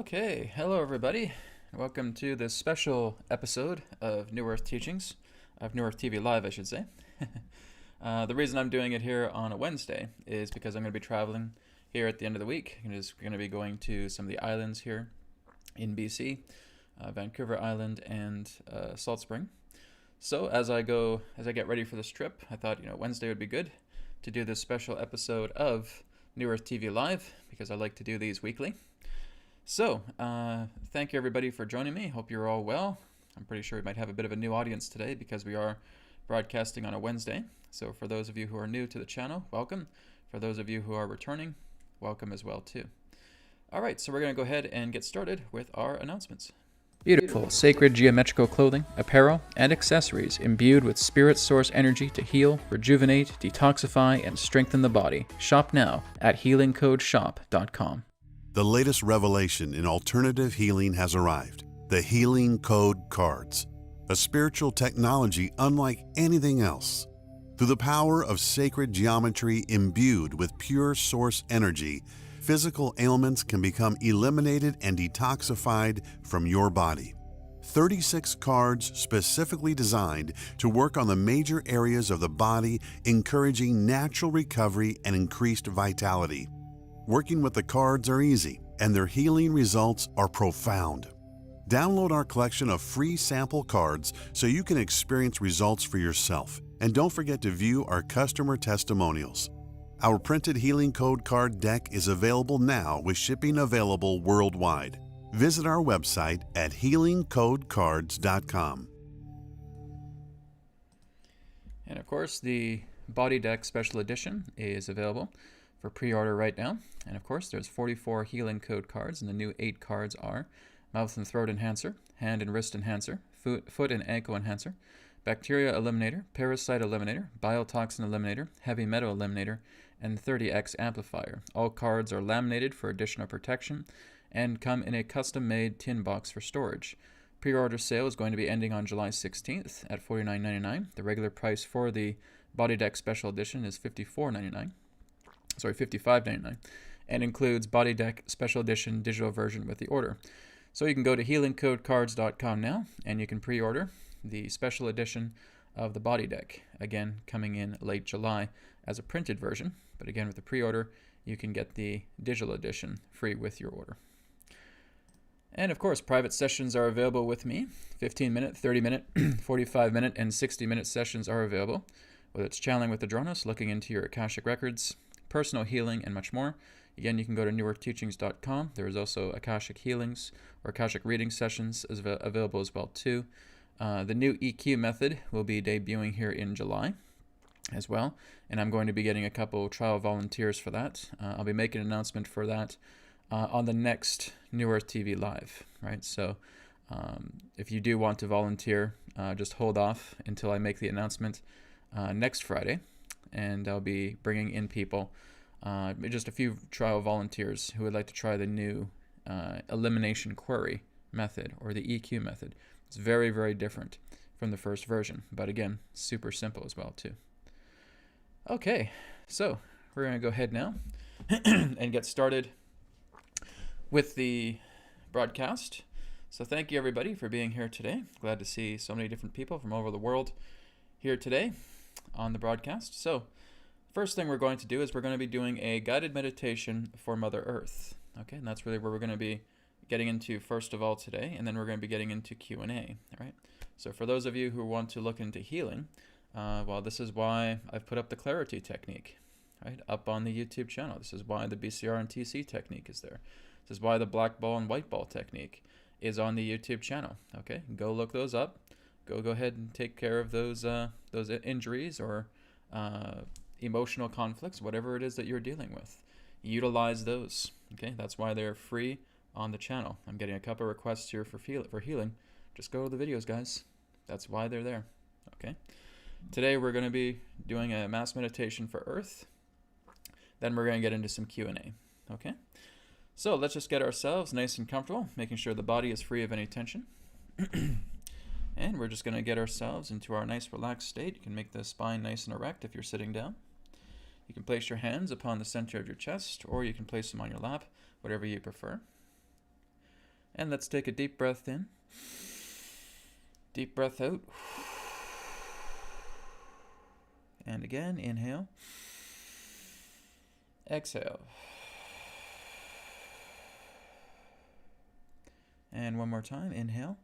Okay, hello everybody. Welcome to this special episode of New Earth Teachings, of New Earth TV Live, I should say. The reason I'm doing it here on a Wednesday is because I'm going to be traveling here at the end of the week. I'm just going to be going to some of the islands here in BC, Vancouver Island and Salt Spring. So as I get ready for this trip, I thought, Wednesday would be good to do this special episode of New Earth TV Live because I like to do these weekly. So, thank you everybody for joining me. Hope you're all well. I'm pretty sure we might have a bit of a new audience today because we are broadcasting on a Wednesday. So for those of you who are new to the channel, welcome. For those of you who are returning, welcome as well too. All right, so we're going to go ahead and get started with our announcements. Beautiful, sacred geometrical clothing, apparel, and accessories imbued with spirit source energy to heal, rejuvenate, detoxify, and strengthen the body. Shop now at healingcodeshop.com. The latest revelation in alternative healing has arrived. The Healing Code Cards, a spiritual technology unlike anything else. Through the power of sacred geometry imbued with pure source energy, physical ailments can become eliminated and detoxified from your body. 36 cards specifically designed to work on the major areas of the body, encouraging natural recovery and increased vitality. Working with the cards are easy, and their healing results are profound. Download our collection of free sample cards so you can experience results for yourself. And don't forget to view our customer testimonials. Our printed Healing Code card deck is available now with shipping available worldwide. Visit our website at healingcodecards.com. And of course, the Body Deck Special Edition is available for pre-order right now. And of course, there's 44 Healing Code cards, and the new 8 cards are Mouth and Throat Enhancer, Hand and Wrist Enhancer, Foot and Ankle Enhancer, Bacteria Eliminator, Parasite Eliminator, Biotoxin Eliminator, Heavy Metal Eliminator, and 30X Amplifier. All cards are laminated for additional protection and come in a custom-made tin box for storage. Pre-order sale is going to be ending on July 16th at $49.99. The regular price for the Body Deck Special Edition is $55.99, and includes Body Deck Special Edition digital version with the order. So you can go to healingcodecards.com now, and you can pre-order the special edition of the Body Deck, again coming in late July as a printed version, but again with the pre-order you can get the digital edition free with your order. And of course, private sessions are available with me. 15-minute, 30-minute, 45-minute, and 60-minute sessions are available, whether it's channeling with Adronis, looking into your Akashic records, personal healing, and much more. Again, you can go to newearthteachings.com. There is also Akashic healings or Akashic reading sessions available as well too. The new EQ method will be debuting here in July as well, and I'm going to be getting a couple trial volunteers for that. I'll be making an announcement for that on the next New Earth TV Live, right? So if you do want to volunteer, just hold off until I make the announcement next Friday, and I'll be bringing in people, just a few trial volunteers who would like to try the new elimination query method or the EQ method. It's very, very different from the first version, but again, super simple as well too. Okay, so we're going to go ahead now and get started with the broadcast. So thank you everybody for being here today. Glad to see so many different people from all over the world here today on the broadcast. So first thing we're going to do is we're going to be doing a guided meditation for Mother Earth. Okay, and that's really where we're going to be getting into first of all today, and then we're going to be getting into Q&A, all right? So for those of you who want to look into healing, well, this is why I've put up the clarity technique, right, up on the YouTube channel. This is why the BCR and TC technique is there. This is why the black ball and white ball technique is on the YouTube channel, okay? Go look those up. Go ahead and take care of those injuries or emotional conflicts, whatever it is that you're dealing with. Utilize those, okay? That's why they're free on the channel. I'm getting a couple requests here for healing. Just go to the videos, guys. That's why they're there, okay? Today we're going to be doing a mass meditation for Earth. Then we're going to get into some Q&A, okay? So let's just get ourselves nice and comfortable, making sure the body is free of any tension. And we're just going to get ourselves into our nice relaxed state. You can make the spine nice and erect if you're sitting down. You can place your hands upon the center of your chest, or you can place them on your lap, whatever you prefer. And let's take a deep breath in. Deep breath out. And again, inhale. Exhale. And one more time, inhale.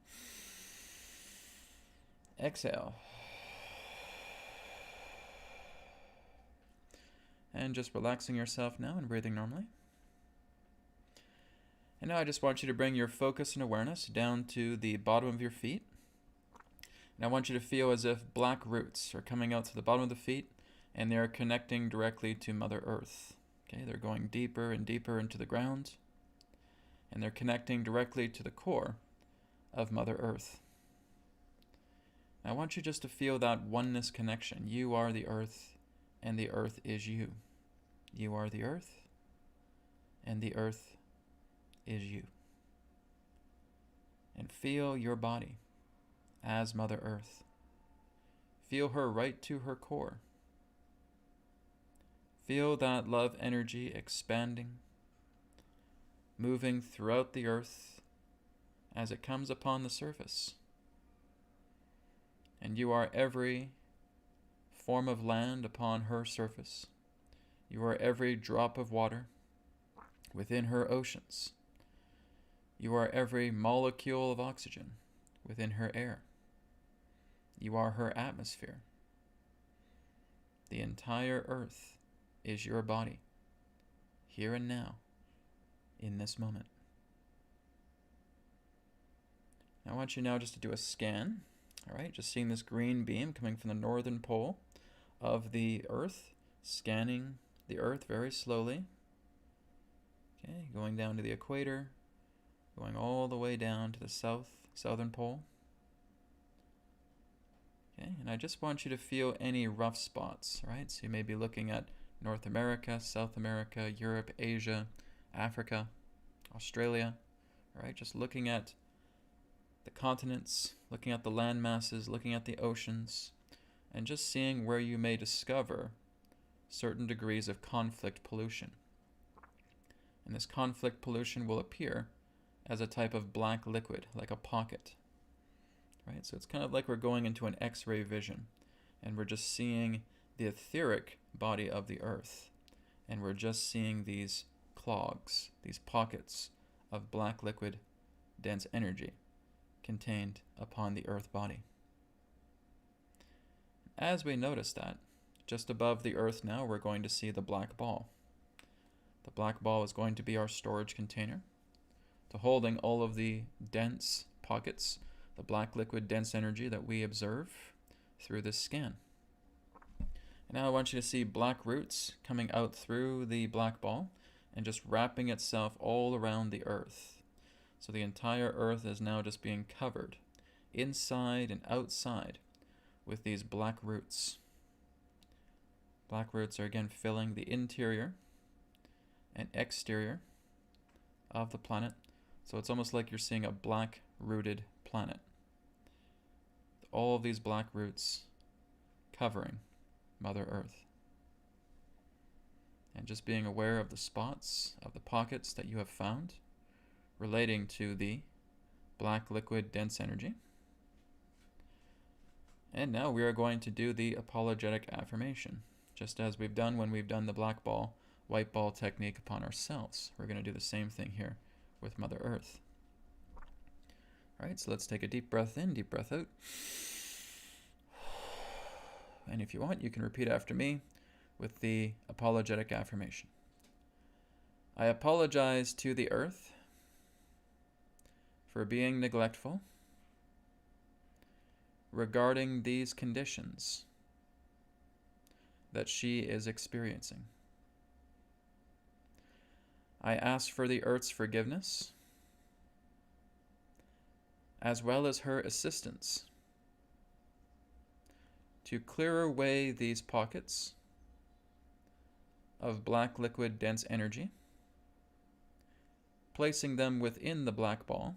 Exhale. And just relaxing yourself now and breathing normally. And now I just want you to bring your focus and awareness down to the bottom of your feet. And I want you to feel as if black roots are coming out to the bottom of the feet and they're connecting directly to Mother Earth. Okay, they're going deeper and deeper into the ground and they're connecting directly to the core of Mother Earth. And I want you just to feel that oneness connection. You are the earth and the earth is you. You are the earth and the earth is you. And feel your body as Mother Earth. Feel her right to her core. Feel that love energy expanding, moving throughout the earth as it comes upon the surface. And you are every form of land upon her surface. You are every drop of water within her oceans. You are every molecule of oxygen within her air. You are her atmosphere. The entire earth is your body, here and now, in this moment. I want you now just to do a scan, all right? Just seeing this green beam coming from the northern pole of the earth, scanning the earth very slowly. Okay, going down to the equator, going all the way down to the southern pole. Okay, and I just want you to feel any rough spots, right? So you may be looking at North America, South America, Europe, Asia, Africa, Australia, all right? Just looking at the continents, looking at the land masses, looking at the oceans, and just seeing where you may discover certain degrees of conflict pollution. And this conflict pollution will appear as a type of black liquid, like a pocket, right? So it's kind of like we're going into an X-ray vision, and we're just seeing the etheric body of the earth, and we're just seeing these clogs, these pockets of black liquid dense energy contained upon the earth body. As we notice that, just above the earth now, we're going to see the black ball. The black ball is going to be our storage container to holding all of the dense pockets, the black liquid dense energy that we observe through this scan. And now I want you to see black roots coming out through the black ball and just wrapping itself all around the earth. So the entire earth is now just being covered inside and outside with these black roots. Black roots are again filling the interior and exterior of the planet. So it's almost like you're seeing a black rooted planet. All of these black roots covering Mother Earth. And just being aware of the spots, of the pockets that you have found relating to the black liquid dense energy. And now we are going to do the apologetic affirmation, just as we've done when we've done the black ball, white ball technique upon ourselves. We're going to do the same thing here with Mother Earth. All right, so let's take a deep breath in, deep breath out. And if you want, you can repeat after me with the apologetic affirmation. I apologize to the earth for being neglectful regarding these conditions that she is experiencing. I ask for the earth's forgiveness as well as her assistance to clear away these pockets of black liquid dense energy, placing them within the black ball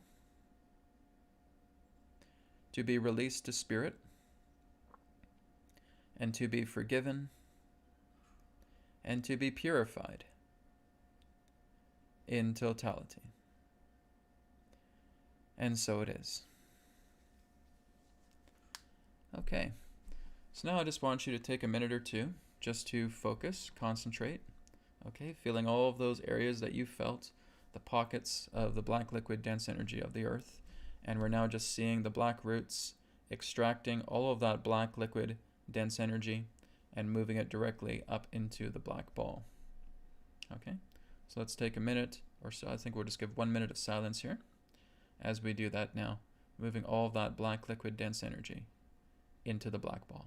to be released to spirit and to be forgiven and to be purified in totality. And so it is. Okay, so now I just want you to take a minute or two just to focus, concentrate. Okay, feeling all of those areas that you felt, the pockets of the black liquid dense energy of the earth. And we're now just seeing the black roots extracting all of that black liquid dense energy and moving it directly up into the black ball. Okay, so let's take a minute or so. I think we'll just give 1 minute of silence here as we do that now, moving all of that black liquid dense energy into the black ball.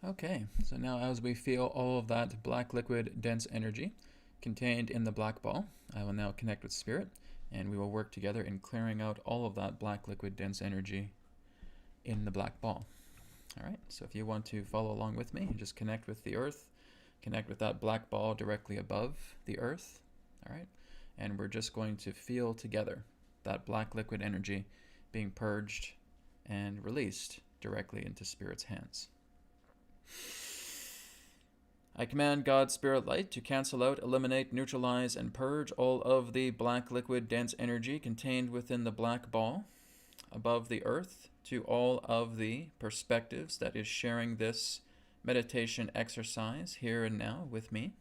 Okay, so now as we feel all of that black liquid dense energy contained in the black ball, I will now connect with Spirit, and we will work together in clearing out all of that black liquid dense energy in the black ball. All right, so if you want to follow along with me, just connect with the earth, connect with that black ball directly above the earth. All right, and we're just going to feel together that black liquid energy being purged and released directly into Spirit's hands. I command God's Spirit Light to cancel out, eliminate, neutralize, and purge all of the black liquid dense energy contained within the black ball above the earth to all of the perspectives that is sharing this meditation exercise here and now with me,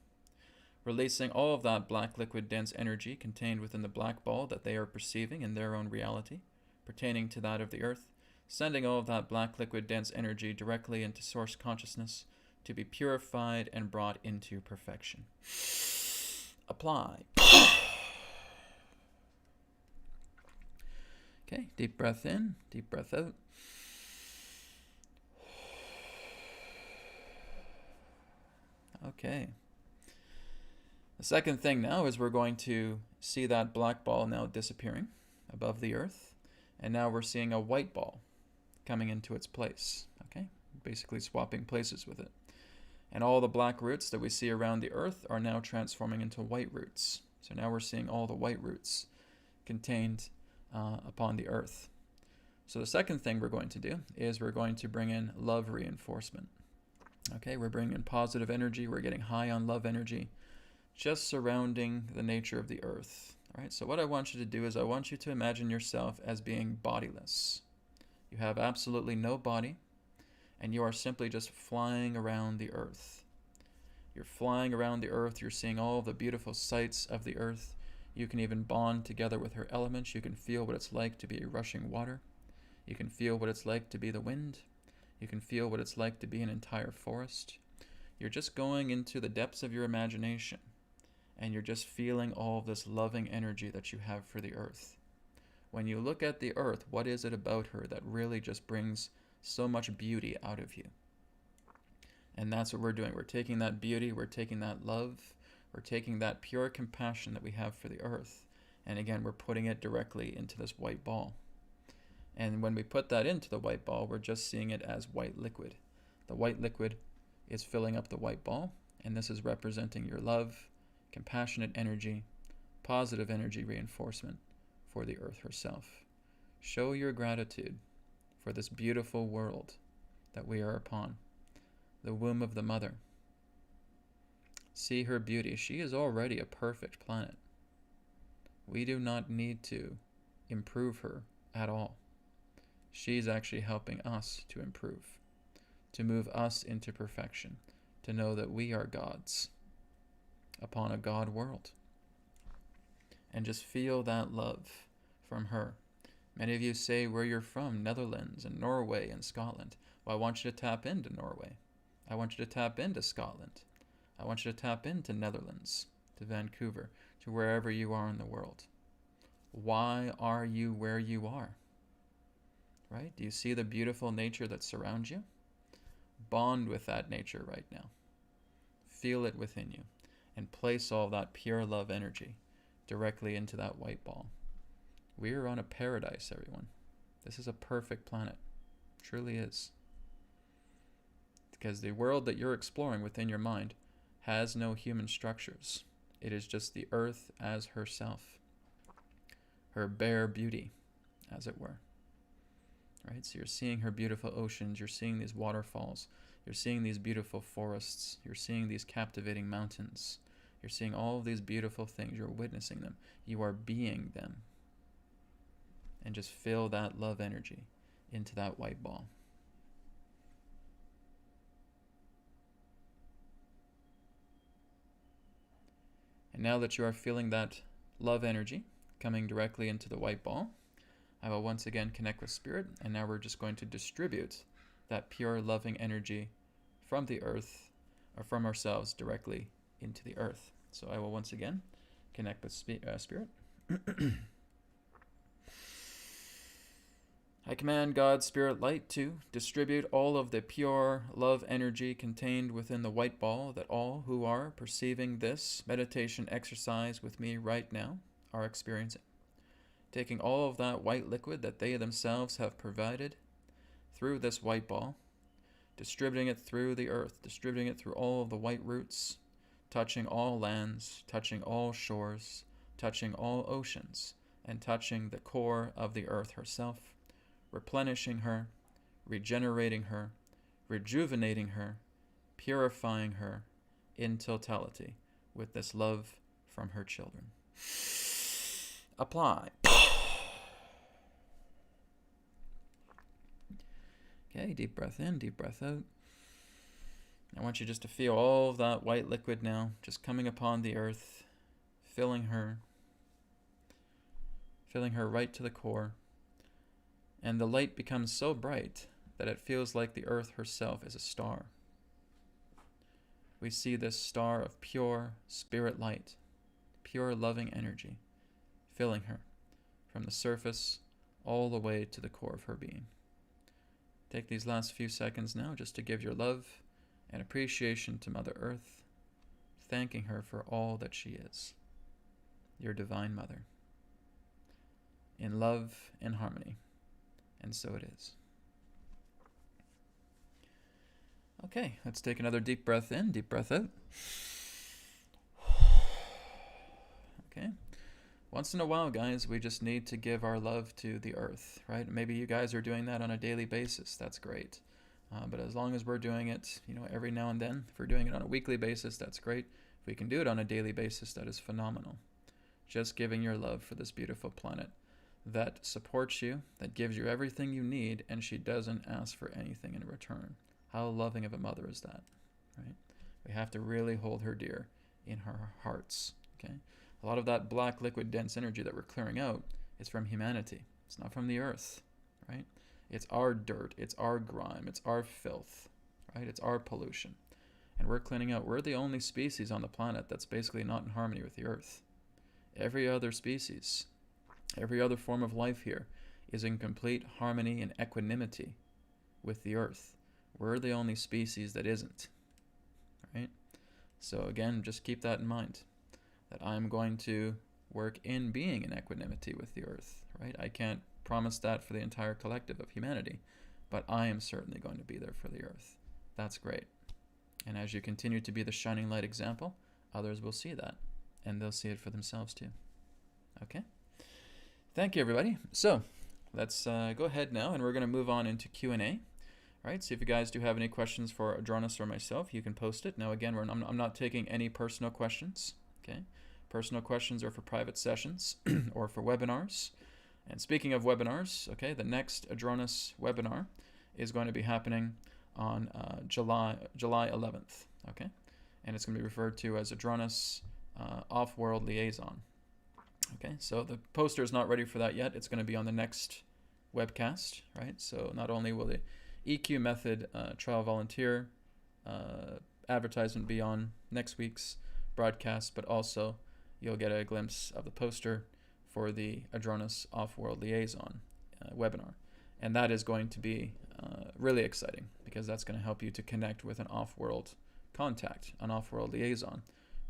releasing all of that black liquid dense energy contained within the black ball that they are perceiving in their own reality pertaining to that of the earth, sending all of that black liquid dense energy directly into source consciousness to be purified and brought into perfection. Apply. Okay, deep breath in, deep breath out. Okay. The second thing now is we're going to see that black ball now disappearing above the earth, and now we're seeing a white ball coming into its place. Okay, basically swapping places with it. And all the black roots that we see around the earth are now transforming into white roots. So now we're seeing all the white roots contained upon the earth. So the second thing we're going to do is we're going to bring in love reinforcement. Okay, we're bringing in positive energy. We're getting high on love energy just surrounding the nature of the earth. All right, so what I want you to do is I want you to imagine yourself as being bodiless. You have absolutely no body, and you are simply just flying around the earth. You're flying around the earth. You're seeing all the beautiful sights of the earth. You can even bond together with her elements. You can feel what it's like to be rushing water. You can feel what it's like to be the wind. You can feel what it's like to be an entire forest. You're just going into the depths of your imagination, and you're just feeling all of this loving energy that you have for the earth. When you look at the earth, what is it about her that really just brings so much beauty out of you? And that's what we're doing. We're taking that beauty, we're taking that love, we're taking that pure compassion that we have for the earth, and again, we're putting it directly into this white ball. And when we put that into the white ball, we're just seeing it as white liquid. The white liquid is filling up the white ball, and this is representing your love, compassionate energy, positive energy reinforcement for the earth herself. Show your gratitude for this beautiful world that we are upon, the womb of the mother. See her beauty. She is already a perfect planet. We do not need to improve her at all. She's actually helping us to improve, to move us into perfection, to know that we are gods upon a God world. And just feel that love from her. Many of you say where you're from, Netherlands and Norway and Scotland. Well, I want you to tap into Norway. I want you to tap into Scotland. I want you to tap into Netherlands, to Vancouver, to wherever you are in the world. Why are you where you are? Right? Do you see the beautiful nature that surrounds you? Bond with that nature right now. Feel it within you. And place all that pure love energy directly into that white ball. We are on a paradise, everyone. This is a perfect planet. It truly is. Because the world that you're exploring within your mind has no human structures. It is just the earth as herself. Her bare beauty, as it were. Right? So you're seeing her beautiful oceans, you're seeing these waterfalls, you're seeing these beautiful forests, you're seeing these captivating mountains, you're seeing all of these beautiful things, you're witnessing them, you are being them. And just feel that love energy into that white ball. And now that you are feeling that love energy coming directly into the white ball, I will once again connect with Spirit, and now we're just going to distribute that pure loving energy from the earth, or from ourselves directly into the earth. So I will once again connect with Spirit. I command God's Spirit Light to distribute all of the pure love energy contained within the white ball that all who are perceiving this meditation exercise with me right now are experiencing. Taking all of that white liquid that they themselves have provided through this white ball, distributing it through the earth, distributing it through all of the white roots, touching all lands, touching all shores, touching all oceans, and touching the core of the earth herself, replenishing her, regenerating her, rejuvenating her, purifying her in totality with this love from her children. Apply. Okay, deep breath in, deep breath out. I want you just to feel all of that white liquid now, just coming upon the earth, filling her right to the core. And the light becomes so bright that it feels like the earth herself is a star. We see this star of pure spirit light, pure loving energy, filling her from the surface all the way to the core of her being. Take these last few seconds now just to give your love and appreciation to Mother Earth, thanking her for all that she is, your Divine Mother, in love and harmony. And so it is. Okay, let's take another deep breath in, deep breath out. Okay. Once in a while, guys, we just need to give our love to the earth, right? Maybe you guys are doing that on a daily basis. That's great. But as long as we're doing it, every now and then, if we're doing it on a weekly basis, that's great. If we can do it on a daily basis, that is phenomenal. Just giving your love for this beautiful planet that supports you, that gives you everything you need, and she doesn't ask for anything in return. How loving of a mother is that, right? We have to really hold her dear in our hearts, okay? A lot of that black liquid dense energy that we're clearing out is from humanity. It's not from the earth, right? It's our dirt, it's our grime, it's our filth, right? It's our pollution. And we're cleaning out. We're the only species on the planet that's basically not in harmony with the earth. Every other species, every other form of life here is in complete harmony and equanimity with the earth. We're the only species that isn't, right? So again, just keep that in mind, that I'm going to work in being in equanimity with the earth, right? I can't promise that for the entire collective of humanity, but I am certainly going to be there for the earth. That's great. And as you continue to be the shining light example, others will see that, and they'll see it for themselves too. Okay? Thank you, everybody. So let's go ahead now, and we're going to move on into Q&A. All right, so if you guys do have any questions for Adronis or myself, you can post it. Now, again, I'm not taking any personal questions, okay? Personal questions are for private sessions or for webinars. And speaking of webinars, okay, the next Adronis webinar is going to be happening on July 11th. Okay, and it's going to be referred to as Adronis Off-World Liaison. Okay, so the poster is not ready for that yet. It's going to be on the next webcast, right? So not only will the EQ method trial volunteer advertisement be on next week's broadcast, but also you'll get a glimpse of the poster for the Adronis Off-World Liaison webinar. And that is going to be really exciting, because that's going to help you to connect with an off-world contact, an off-world liaison,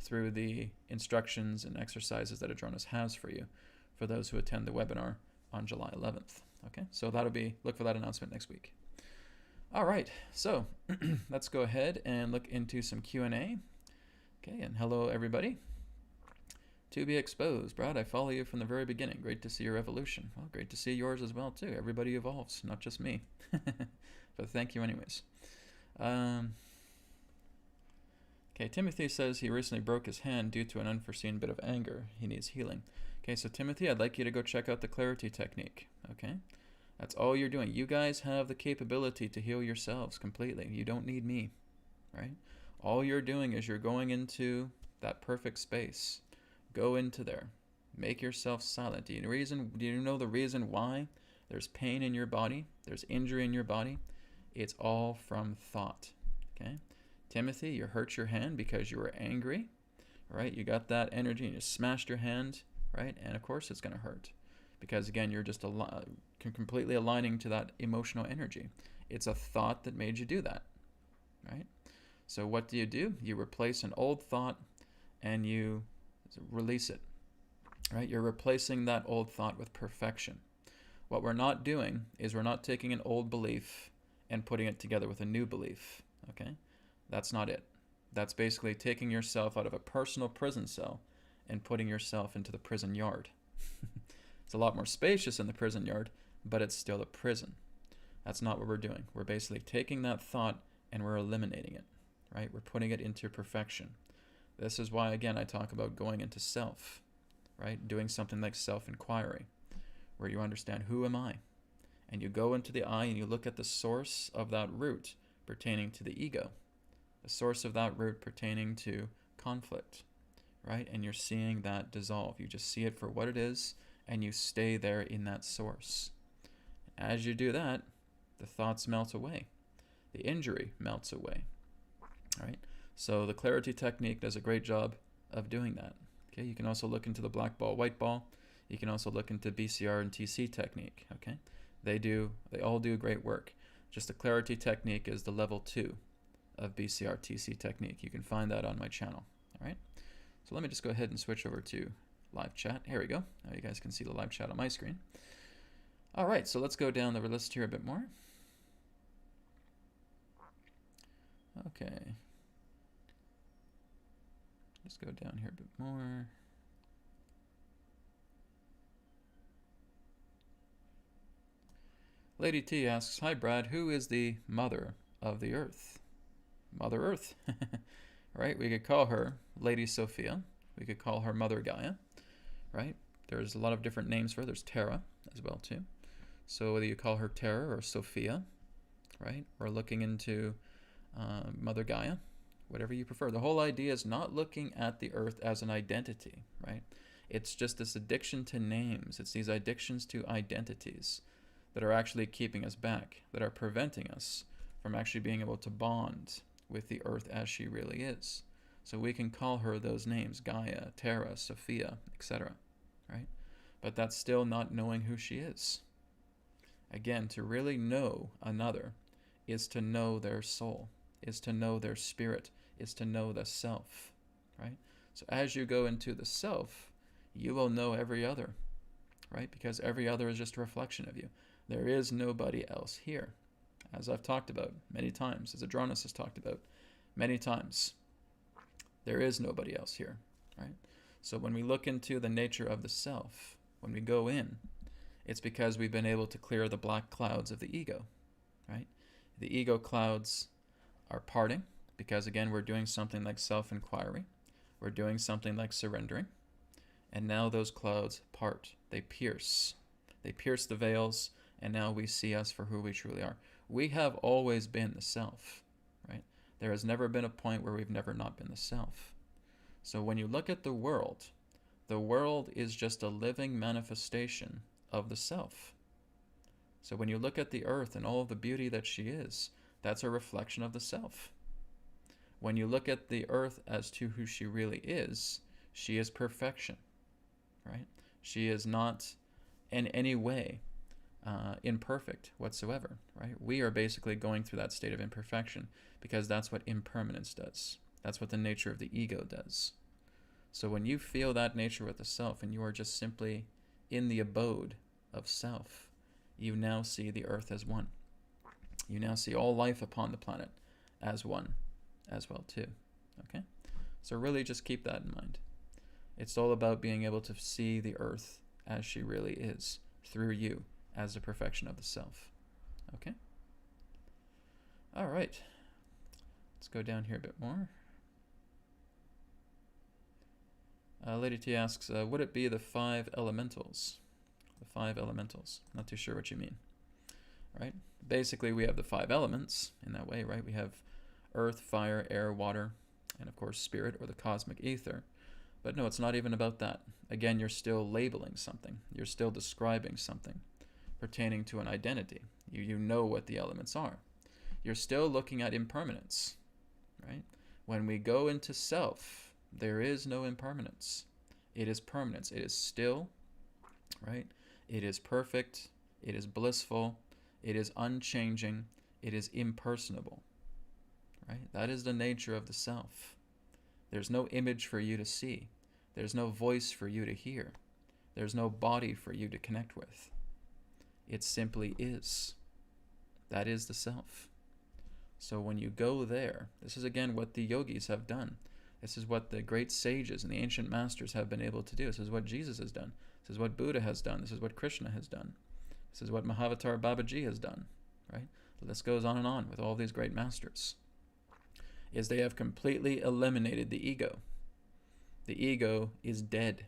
through the instructions and exercises that Adronis has for you for those who attend the webinar on July 11th. Okay, so that'll be, look for that announcement next week. All right, so let's go ahead and look into some Q&A. Okay, and hello everybody. To be exposed, Brad, I follow you from the very beginning. Great to see your evolution. Well, great to see yours as well too. Everybody evolves, not just me. But thank you anyways. Okay, Timothy says he recently broke his hand due to an unforeseen bit of anger. He needs healing. Okay, so Timothy, I'd like you to go check out the clarity technique. Okay, that's all you're doing. You guys have the capability to heal yourselves completely. You don't need me, right? All you're doing is you're going into that perfect space. Go into there. Make yourself silent. Do you know the reason why there's pain in your body? There's injury in your body? It's all from thought. Okay? Timothy, you hurt your hand because you were angry, right? You got that energy and you smashed your hand, right? And of course it's going to hurt, because again, you're just completely aligning to that emotional energy. It's a thought that made you do that, right? So what do? You replace an old thought and you release it, right? You're replacing that old thought with perfection. What we're not doing is we're not taking an old belief and putting it together with a new belief, okay? That's not it. That's basically taking yourself out of a personal prison cell and putting yourself into the prison yard. It's a lot more spacious in the prison yard, but it's still a prison. That's not what we're doing. We're basically taking that thought and we're eliminating it, right? We're putting it into perfection. This is why, again, I talk about going into self, right? Doing something like self-inquiry, where you understand, who am I? And you go into the I and you look at the source of that root pertaining to the ego, the source of that root pertaining to conflict, right? And you're seeing that dissolve. You just see it for what it is, and you stay there in that source. As you do that, the thoughts melt away. The injury melts away, right? So the clarity technique does a great job of doing that. Okay, you can also look into the black ball, white ball. You can also look into BCR and TC technique. Okay, they all do great work. Just the clarity technique is the level 2 of BCR TC technique. You can find that on my channel. All right. So let me just go ahead and switch over to live chat. Here we go. Now you guys can see the live chat on my screen. All right. So let's go down the list here a bit more. Okay. Let's go down here a bit more. Lady T asks, hi Brad, who is the mother of the earth? Mother Earth, right? We could call her Lady Sophia. We could call her Mother Gaia, right? There's a lot of different names for her. There's Terra as well too. So whether you call her Terra or Sophia, right? We're looking into Mother Gaia, whatever you prefer. The whole idea is not looking at the earth as an identity, right? It's just this addiction to names. It's these addictions to identities that are actually keeping us back, that are preventing us from actually being able to bond with the earth as she really is. So we can call her those names, Gaia, Terra, Sophia, etc., right? But that's still not knowing who she is. Again, to really know another is to know their soul, is to know their spirit, is to know the self, right? So as you go into the self, you will know every other, right? Because every other is just a reflection of you. There is nobody else here. As I've talked about many times, as Adronis has talked about many times, there is nobody else here, right? So when we look into the nature of the self, when we go in, it's because we've been able to clear the black clouds of the ego, right? The ego clouds are parting because, again, we're doing something like self-inquiry. We're doing something like surrendering. And now those clouds part. They pierce. They pierce the veils, and now we see us for who we truly are. We have always been the self, right? There has never been a point where we've never not been the self. So when you look at the world is just a living manifestation of the self. So when you look at the earth and all of the beauty that she is, that's a reflection of the self. When you look at the earth as to who she really is, she is perfection, right? She is not in any way imperfect whatsoever, right? We are basically going through that state of imperfection because that's what impermanence does. That's what the nature of the ego does. So when you feel that nature with the self and you are just simply in the abode of self, you now see the earth as one. You now see all life upon the planet as one as well too. Okay? So really just keep that in mind. It's all about being able to see the earth as she really is through you as the perfection of the self. Okay? All right. Let's go down here a bit more. Lady T asks, would it be the 5 elementals? The 5 elementals. Not too sure what you mean. Right? Basically, we have the 5 elements in that way, right? We have earth, fire, air, water, and of course spirit or the cosmic ether. But no, it's not even about that. Again, you're still labeling something. You're still describing something pertaining to an identity. You know what the elements are. You're still looking at impermanence, right? When we go into self, there is no impermanence. It is permanence. It is still, right? It is perfect. It is blissful. It is unchanging. It is impersonable, right? That is the nature of the self. There's no image for you to see. There's no voice for you to hear. There's no body for you to connect with. It simply is. That is the self. So when you go there, this is again what the yogis have done. This is what the great sages and the ancient masters have been able to do. This is what Jesus has done. This is what Buddha has done. This is what Krishna has done. This is what Mahavatar Babaji has done, right? The list goes on and on with all these great masters. Is they have completely eliminated the ego. The ego is dead.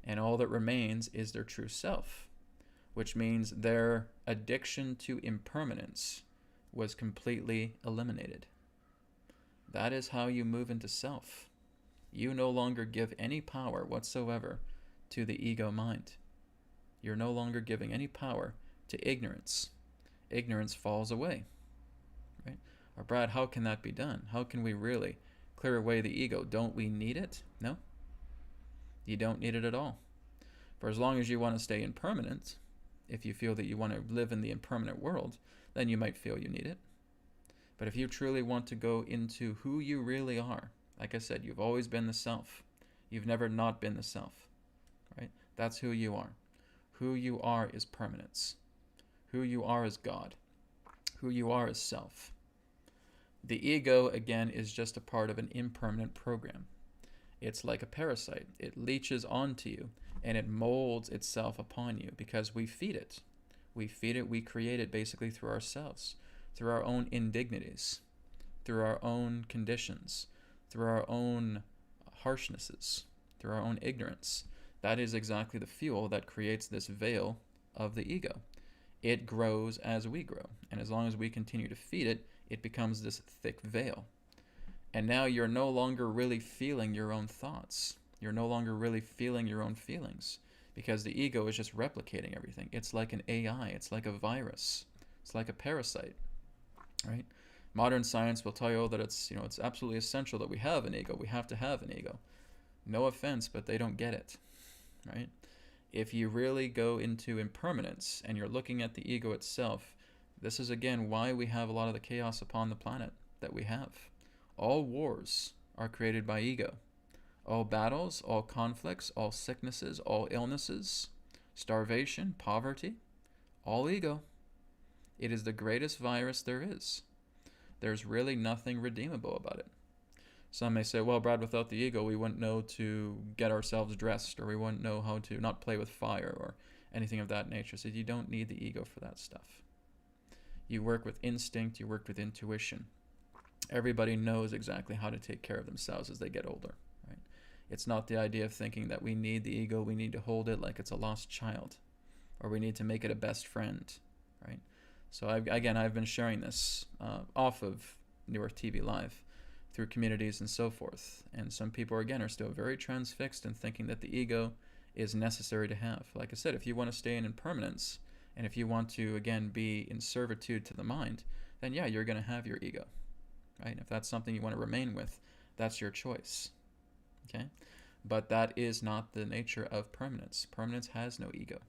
And all that remains is their true self, which means their addiction to impermanence was completely eliminated. That is how you move into self. You no longer give any power whatsoever to the ego mind. You're no longer giving any power to ignorance. Ignorance falls away, right? Or Brad, how can that be done? How can we really clear away the ego? Don't we need it? No. You don't need it at all. For as long as you want to stay impermanent, if you feel that you want to live in the impermanent world, then you might feel you need it. But if you truly want to go into who you really are, like I said, you've always been the self. You've never not been the self, right? That's who you are. Who you are is permanence. Who you are is God. Who you are is self. The ego, again, is just a part of an impermanent program. It's like a parasite. It leeches onto you, and it molds itself upon you because we feed it. We feed it, we create it basically through ourselves, through our own indignities, through our own conditions, through our own harshnesses, through our own ignorance. That is exactly the fuel that creates this veil of the ego. It grows as we grow, and as long as we continue to feed it, it becomes this thick veil. And now you're no longer really feeling your own thoughts. You're no longer really feeling your own feelings because the ego is just replicating everything. It's like an AI. It's like a virus. It's like a parasite, right? Modern science will tell you that it's absolutely essential that we have an ego. We have to have an ego. No offense, but they don't get it, right? If you really go into impermanence and you're looking at the ego itself, this is again why we have a lot of the chaos upon the planet that we have. All wars are created by ego. All battles, all conflicts, all sicknesses, all illnesses, starvation, poverty, all ego. It is the greatest virus there is. There's really nothing redeemable about it. Some may say, well, Brad, without the ego, we wouldn't know to get ourselves dressed, or we wouldn't know how to not play with fire, or anything of that nature. So you don't need the ego for that stuff. You work with instinct, you work with intuition. Everybody knows exactly how to take care of themselves as they get older, right? It's not the idea of thinking that we need the ego, we need to hold it like it's a lost child, or we need to make it a best friend, right? So I've been sharing this off of New Earth TV Live through communities and so forth. And some people, again, are still very transfixed in thinking that the ego is necessary to have. Like I said, if you want to stay in impermanence, and if you want to, again, be in servitude to the mind, then yeah, you're going to have your ego, right? If that's something you want to remain with, that's your choice, okay? But that is not the nature of permanence. Permanence has no ego.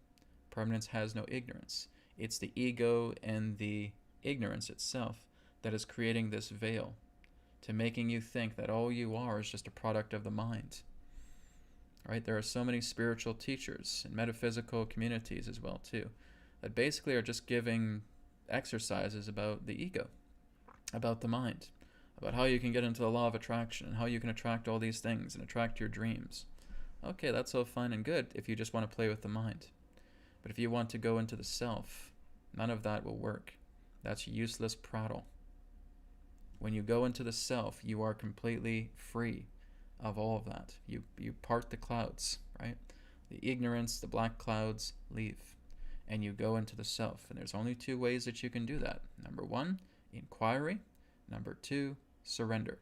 Permanence has no ignorance. It's the ego and the ignorance itself that is creating this veil to making you think that all you are is just a product of the mind, right? There are so many spiritual teachers and metaphysical communities as well, too, that basically are just giving exercises about the ego, about the mind, about how you can get into the law of attraction and how you can attract all these things and attract your dreams. Okay, that's all fine and good if you just want to play with the mind. But if you want to go into the self, none of that will work. That's useless prattle. When you go into the self, you are completely free of all of that. You part the clouds, right? The ignorance, the black clouds leave, and you go into the self. And there's only two ways that you can do that. Number one, inquiry. Number two, surrender.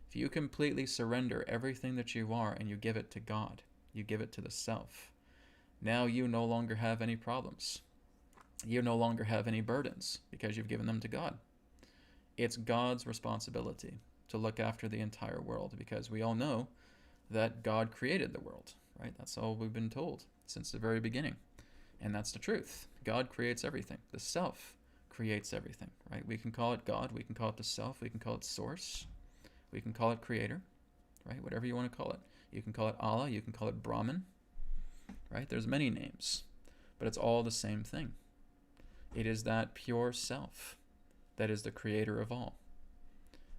If you completely surrender everything that you are and you give it to God, you give it to the self, now you no longer have any problems. You no longer have any burdens because you've given them to God. It's God's responsibility to look after the entire world, because we all know that God created the world, right? That's all we've been told since the very beginning. And that's the truth. God creates everything. The self creates everything, right? We can call it God, we can call it the self, we can call it source, we can call it creator, right? Whatever you want to call it. You can call it Allah, you can call it Brahman, right? There's many names, but it's all the same thing. It is that pure self that is the creator of all.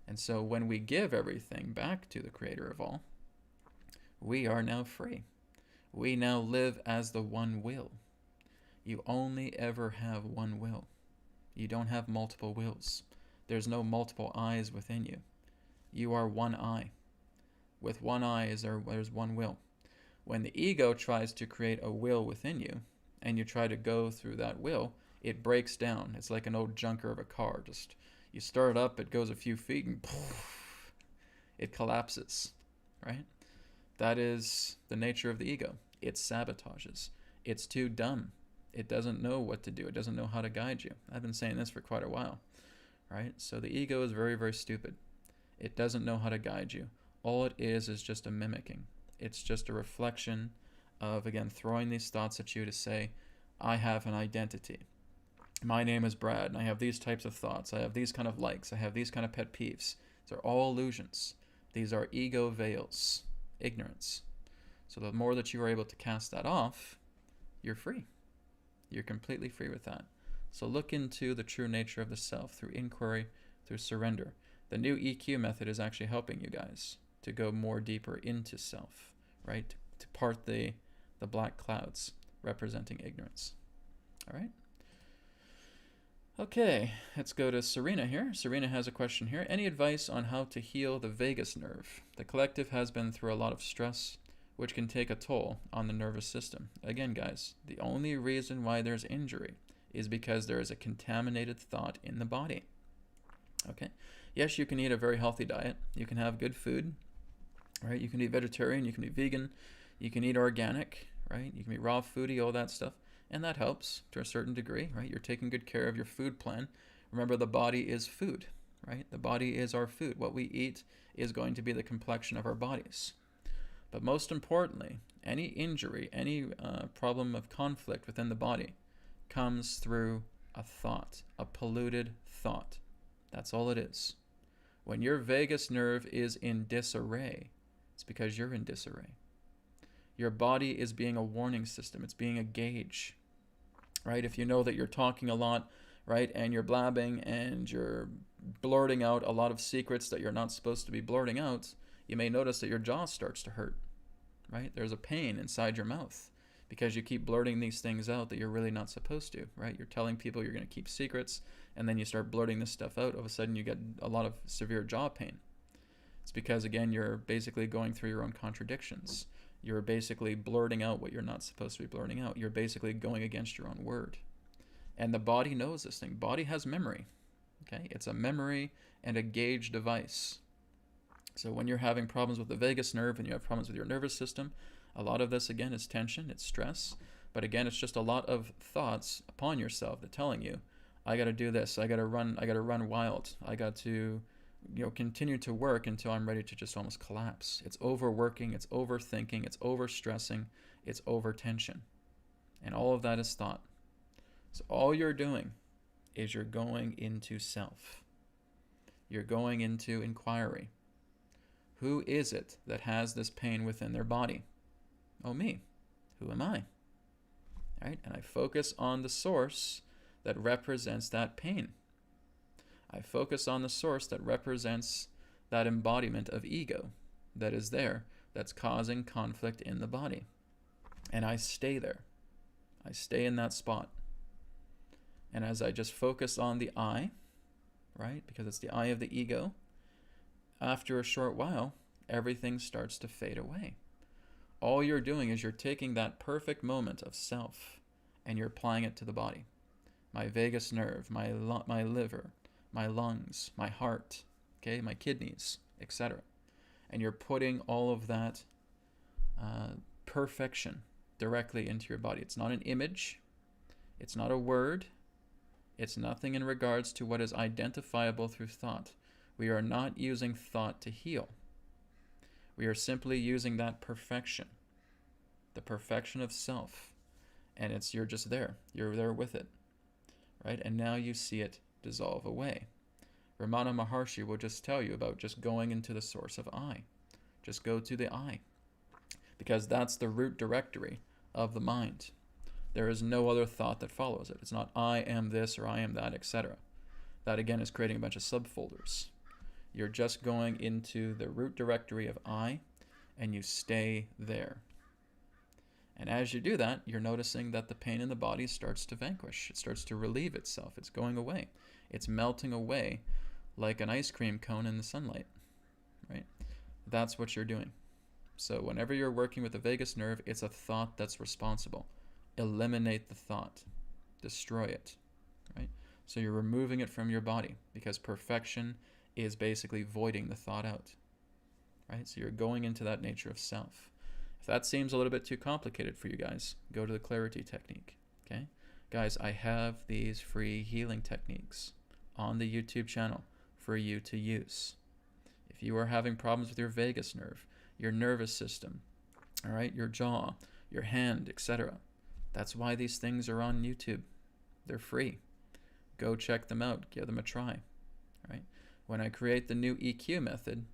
And so when we give everything back to the creator of all, we are now free. We now live as the one will. You only ever have one will. You don't have multiple wills. There's no multiple eyes within you. You are one eye. With one eye there's one will. When the ego tries to create a will within you, and you try to go through that will, it breaks down. It's like an old junker of a car. Just you start it up, it goes a few feet, and poof, it collapses, right? That is the nature of the ego. It sabotages. It's too dumb. It doesn't know what to do. It doesn't know how to guide you. I've been saying this for quite a while, right? So the ego is very, very stupid. It doesn't know how to guide you. All it is just a mimicking. It's just a reflection of, again, throwing these thoughts at you to say, I have an identity. My name is Brad, and I have these types of thoughts. I have these kind of likes. I have these kind of pet peeves. These are all illusions. These are ego veils, ignorance. So the more that you are able to cast that off, you're free. You're completely free with that. So look into the true nature of the self through inquiry, through surrender. The new EQ method is actually helping you guys to go more deeper into self, right? To part the black clouds representing ignorance. All right? Okay, let's go to Serena here. Serena has a question here. Any advice on how to heal the vagus nerve? The collective has been through a lot of stress, which can take a toll on the nervous system. Again, guys, the only reason why there's injury is because there is a contaminated thought in the body. Okay? Yes, you can eat a very healthy diet. You can have good food, right? You can be vegetarian, you can be vegan, you can eat organic, right? You can be raw foodie, all that stuff. And that helps to a certain degree, right? You're taking good care of your food plan. Remember, the body is food, right? The body is our food. What we eat is going to be the complexion of our bodies. But most importantly, any injury, any problem of conflict within the body comes through a thought, a polluted thought. That's all it is. When your vagus nerve is in disarray, it's because you're in disarray. Your body is being a warning system. It's being a gauge, right? If you know that you're talking a lot, right, and you're blabbing and you're blurting out a lot of secrets that you're not supposed to be blurting out, you may notice that your jaw starts to hurt, right? There's a pain inside your mouth because you keep blurting these things out that you're really not supposed to, right? You're telling people you're going to keep secrets, and then you start blurting this stuff out. All of a sudden, you get a lot of severe jaw pain. It's because, again, you're basically going through your own contradictions. You're basically blurting out what you're not supposed to be blurting out. You're basically going against your own word. And the body knows this thing. Body has memory. Okay? It's a memory and a gauge device. So when you're having problems with the vagus nerve and you have problems with your nervous system, a lot of this, again, is tension, it's stress. But again, it's just a lot of thoughts upon yourself that telling you, I got to do this, I got to run wild, I got to continue to work until I'm ready to just almost collapse. It's overworking, it's overthinking, it's overstressing, it's overtension. And all of that is thought. So all you're doing is you're going into self. You're going into inquiry. Who is it that has this pain within their body? Oh, me. Who am I? All right? And I focus on the source that represents that pain. I focus on the source that represents that embodiment of ego that is there, that's causing conflict in the body. And I stay there. I stay in that spot. And as I just focus on the I, right, because it's the I of the ego, after a short while, everything starts to fade away. All you're doing is you're taking that perfect moment of self and you're applying it to the body. My vagus nerve, my liver, my lungs, my heart, okay, my kidneys, etc. And you're putting all of that perfection directly into your body. It's not an image. It's not a word. It's nothing in regards to what is identifiable through thought. We are not using thought to heal. We are simply using that perfection, the perfection of self. And you're just there. You're there with it, right? And now you see it dissolve away. Ramana Maharshi will just tell you about just going into the source of I. Just go to the I, because that's the root directory of the mind. There is no other thought that follows it. It's not I am this or I am that, etc. That again is creating a bunch of subfolders. You're just going into the root directory of I, and you stay there. And as you do that, you're noticing that the pain in the body starts to vanquish. It starts to relieve itself. It's going away. It's melting away like an ice cream cone in the sunlight, right? That's what you're doing. So whenever you're working with the vagus nerve, it's a thought that's responsible. Eliminate the thought. Destroy it, right? So you're removing it from your body, because perfection is basically voiding the thought out, right? So you're going into that nature of self. If that seems a little bit too complicated for you guys, go to the clarity technique, okay? Guys, I have these free healing techniques on the YouTube channel for you to use. If you are having problems with your vagus nerve, your nervous system, all right, your jaw, your hand, etc., that's why these things are on YouTube. They're free. Go check them out. Give them a try, right? When I create the new EQ method,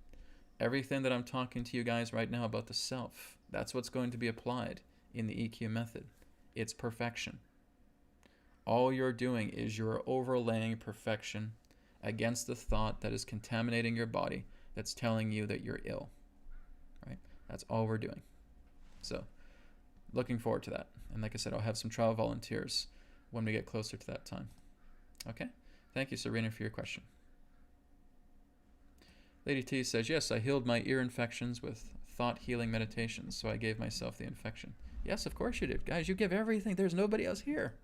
everything that I'm talking to you guys right now about the self, that's what's going to be applied in the EQ method. It's perfection. All you're doing is you're overlaying perfection against the thought that is contaminating your body, that's telling you that you're ill, right? That's all we're doing. So, looking forward to that. And like I said, I'll have some trial volunteers when we get closer to that time. Okay? Thank you, Serena, for your question. Lady T says, yes, I healed my ear infections with thought healing meditations, so I gave myself the infection. Yes, of course you did. Guys, you give everything. There's nobody else here.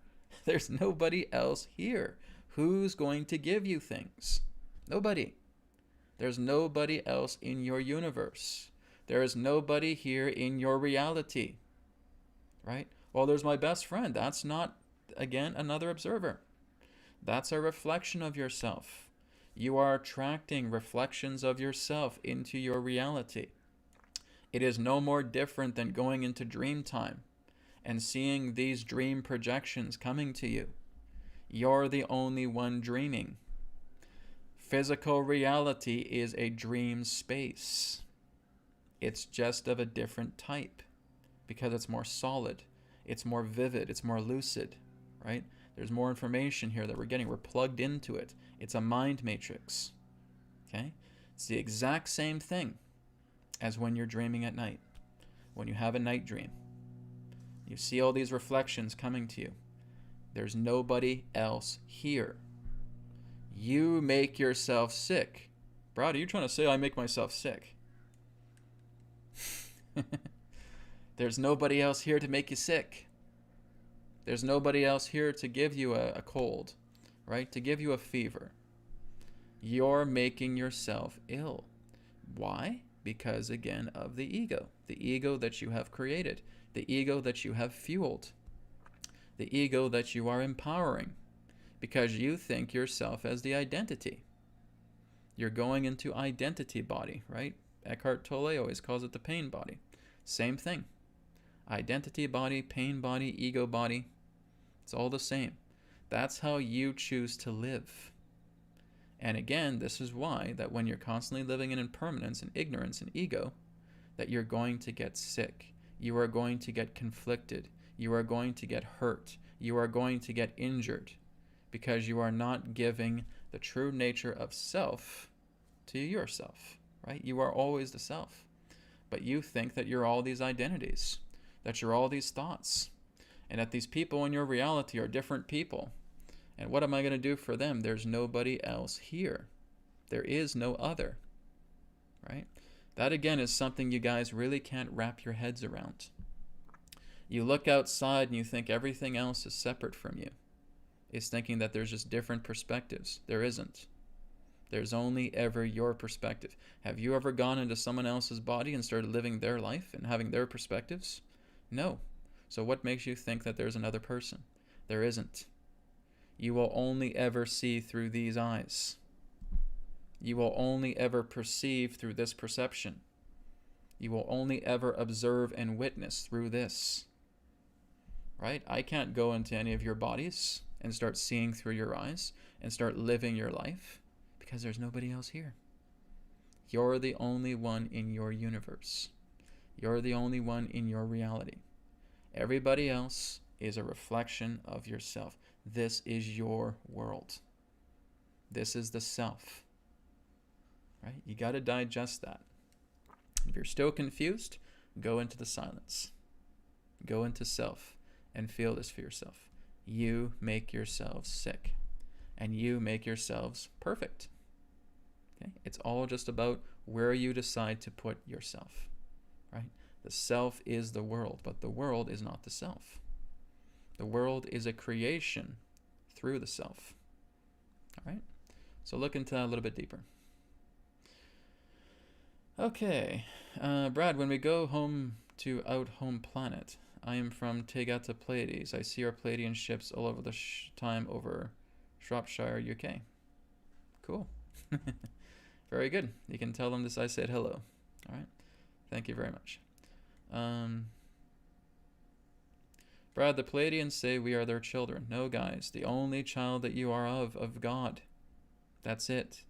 There's nobody else here. Who's going to give you things? Nobody. There's nobody else in your universe. There is nobody here in your reality. Right? Well, there's my best friend. That's not, again, another observer. That's a reflection of yourself. You are attracting reflections of yourself into your reality. It is no more different than going into dream time and seeing these dream projections coming to you. You're the only one dreaming. Physical reality is a dream space. It's just of a different type because it's more solid, it's more vivid, it's more lucid, right? There's more information here that we're getting. We're plugged into it. It's a mind matrix, okay? It's the exact same thing as when you're dreaming at night. When you have a night dream, you see all these reflections coming to you. There's nobody else here. You make yourself sick. Brad, are you trying to say I make myself sick? There's nobody else here to make you sick. There's nobody else here to give you a cold, right? To give you a fever. You're making yourself ill. Why? Because, again, of the ego that you have created, the ego that you have fueled, the ego that you are empowering, because you think yourself as the identity. You're going into identity body, right? Eckhart Tolle always calls it the pain body. Same thing. Identity body, pain body, ego body. It's all the same. That's how you choose to live. And again, this is why that when you're constantly living in impermanence and ignorance and ego, that you're going to get sick. You are going to get conflicted. You are going to get hurt. You are going to get injured because you are not giving the true nature of self to yourself, right? You are always the self. But you think that you're all these identities, that you're all these thoughts, and that these people in your reality are different people. And what am I going to do for them? There's nobody else here. There is no other, right? That, again, is something you guys really can't wrap your heads around. You look outside and you think everything else is separate from you. It's thinking that there's just different perspectives. There isn't. There's only ever your perspective. Have you ever gone into someone else's body and started living their life and having their perspectives? No. So what makes you think that there's another person? There isn't. You will only ever see through these eyes. You will only ever perceive through this perception. You will only ever observe and witness through this. Right? I can't go into any of your bodies and start seeing through your eyes and start living your life because there's nobody else here. You're the only one in your universe. You're the only one in your reality. Everybody else is a reflection of yourself. This is your world. This is the self. Right? You got to digest that. If you're still confused, go into the silence. Go into self and feel this for yourself. You make yourselves sick, and you make yourselves perfect. Okay? It's all just about where you decide to put yourself. Right? The self is the world, but the world is not the self. The world is a creation through the self. All right? So look into that a little bit deeper. Okay. Brad, when we go home to Out Home Planet, I am from Tegata Pleiades. I see our Pleiadian ships all over the time over Shropshire, UK. Cool. Very good. You can tell them this I said hello. All right. Thank you very much. Brad, the Pleiadians say we are their children. No, guys. The only child that you are of God. That's it.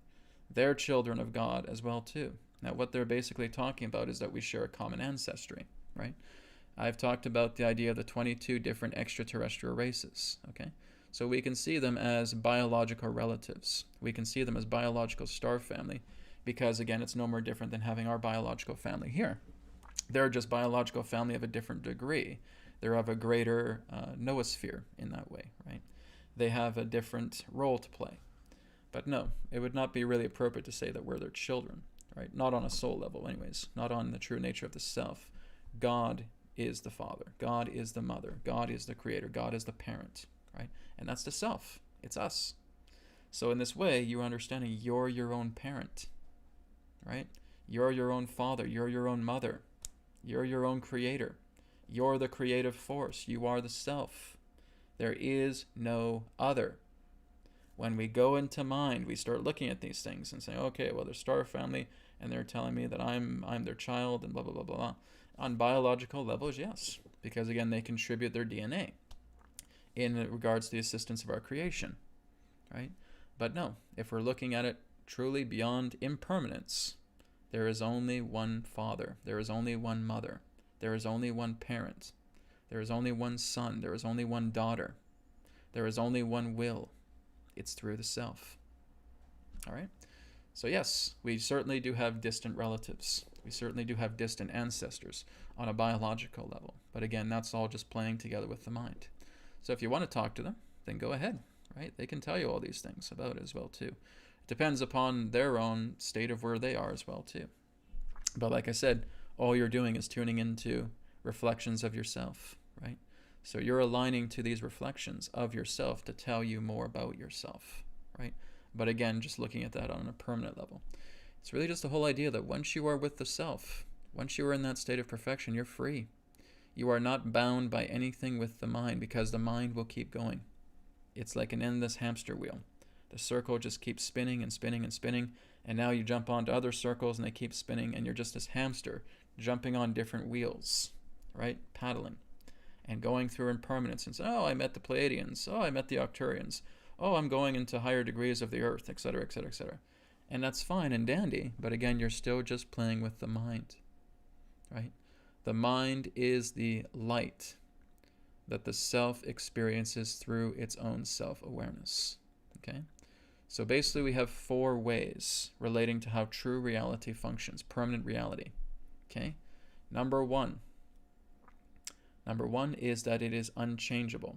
They're children of God as well, too. Now, what they're basically talking about is that we share a common ancestry, right? I've talked about the idea of the 22 different extraterrestrial races, okay? So we can see them as biological relatives. We can see them as biological star family because, again, it's no more different than having our biological family here. They're just biological family of a different degree. They're of a greater noosphere in that way, right? They have a different role to play. But no, it would not be really appropriate to say that we're their children, right? Not on a soul level anyways, not on the true nature of the self. God is the father. God is the mother. God is the creator. God is the parent, right? And that's the self. It's us. So in this way, you're understanding you're your own parent, right? You're your own father. You're your own mother. You're your own creator. You're the creative force. You are the self. There is no other. When we go into mind, we start looking at these things and saying, okay, well, they're star family, and they're telling me that I'm their child, and blah, blah, blah, blah, blah. On biological levels, yes, because, again, they contribute their DNA in regards to the assistance of our creation, right? But no, if we're looking at it truly beyond impermanence, there is only one father. There is only one mother. There is only one parent. There is only one son. There is only one daughter. There is only one will. It's through the self. All right? So yes, we certainly do have distant relatives. We certainly do have distant ancestors on a biological level. But again, that's all just playing together with the mind. So if you want to talk to them, then go ahead, right? They can tell you all these things about it as well, too. It depends upon their own state of where they are as well, too. But like I said, all you're doing is tuning into reflections of yourself, right? So you're aligning to these reflections of yourself to tell you more about yourself, right? But again, just looking at that on a permanent level. It's really just the whole idea that once you are with the self, once you are in that state of perfection, you're free. You are not bound by anything with the mind, because the mind will keep going. It's like an endless hamster wheel. The circle just keeps spinning and spinning and spinning, and now you jump onto other circles and they keep spinning, and you're just this hamster jumping on different wheels, right? Paddling and going through impermanence and say, oh, I met the Pleiadians. Oh, I met the Arcturians. Oh, I'm going into higher degrees of the earth, etc., etc., etc. And that's fine and dandy, but again, you're still just playing with the mind, right? The mind is the light that the self experiences through its own self-awareness, okay? So basically we have 4 ways relating to how true reality functions, permanent reality, okay? Number one is that it is unchangeable,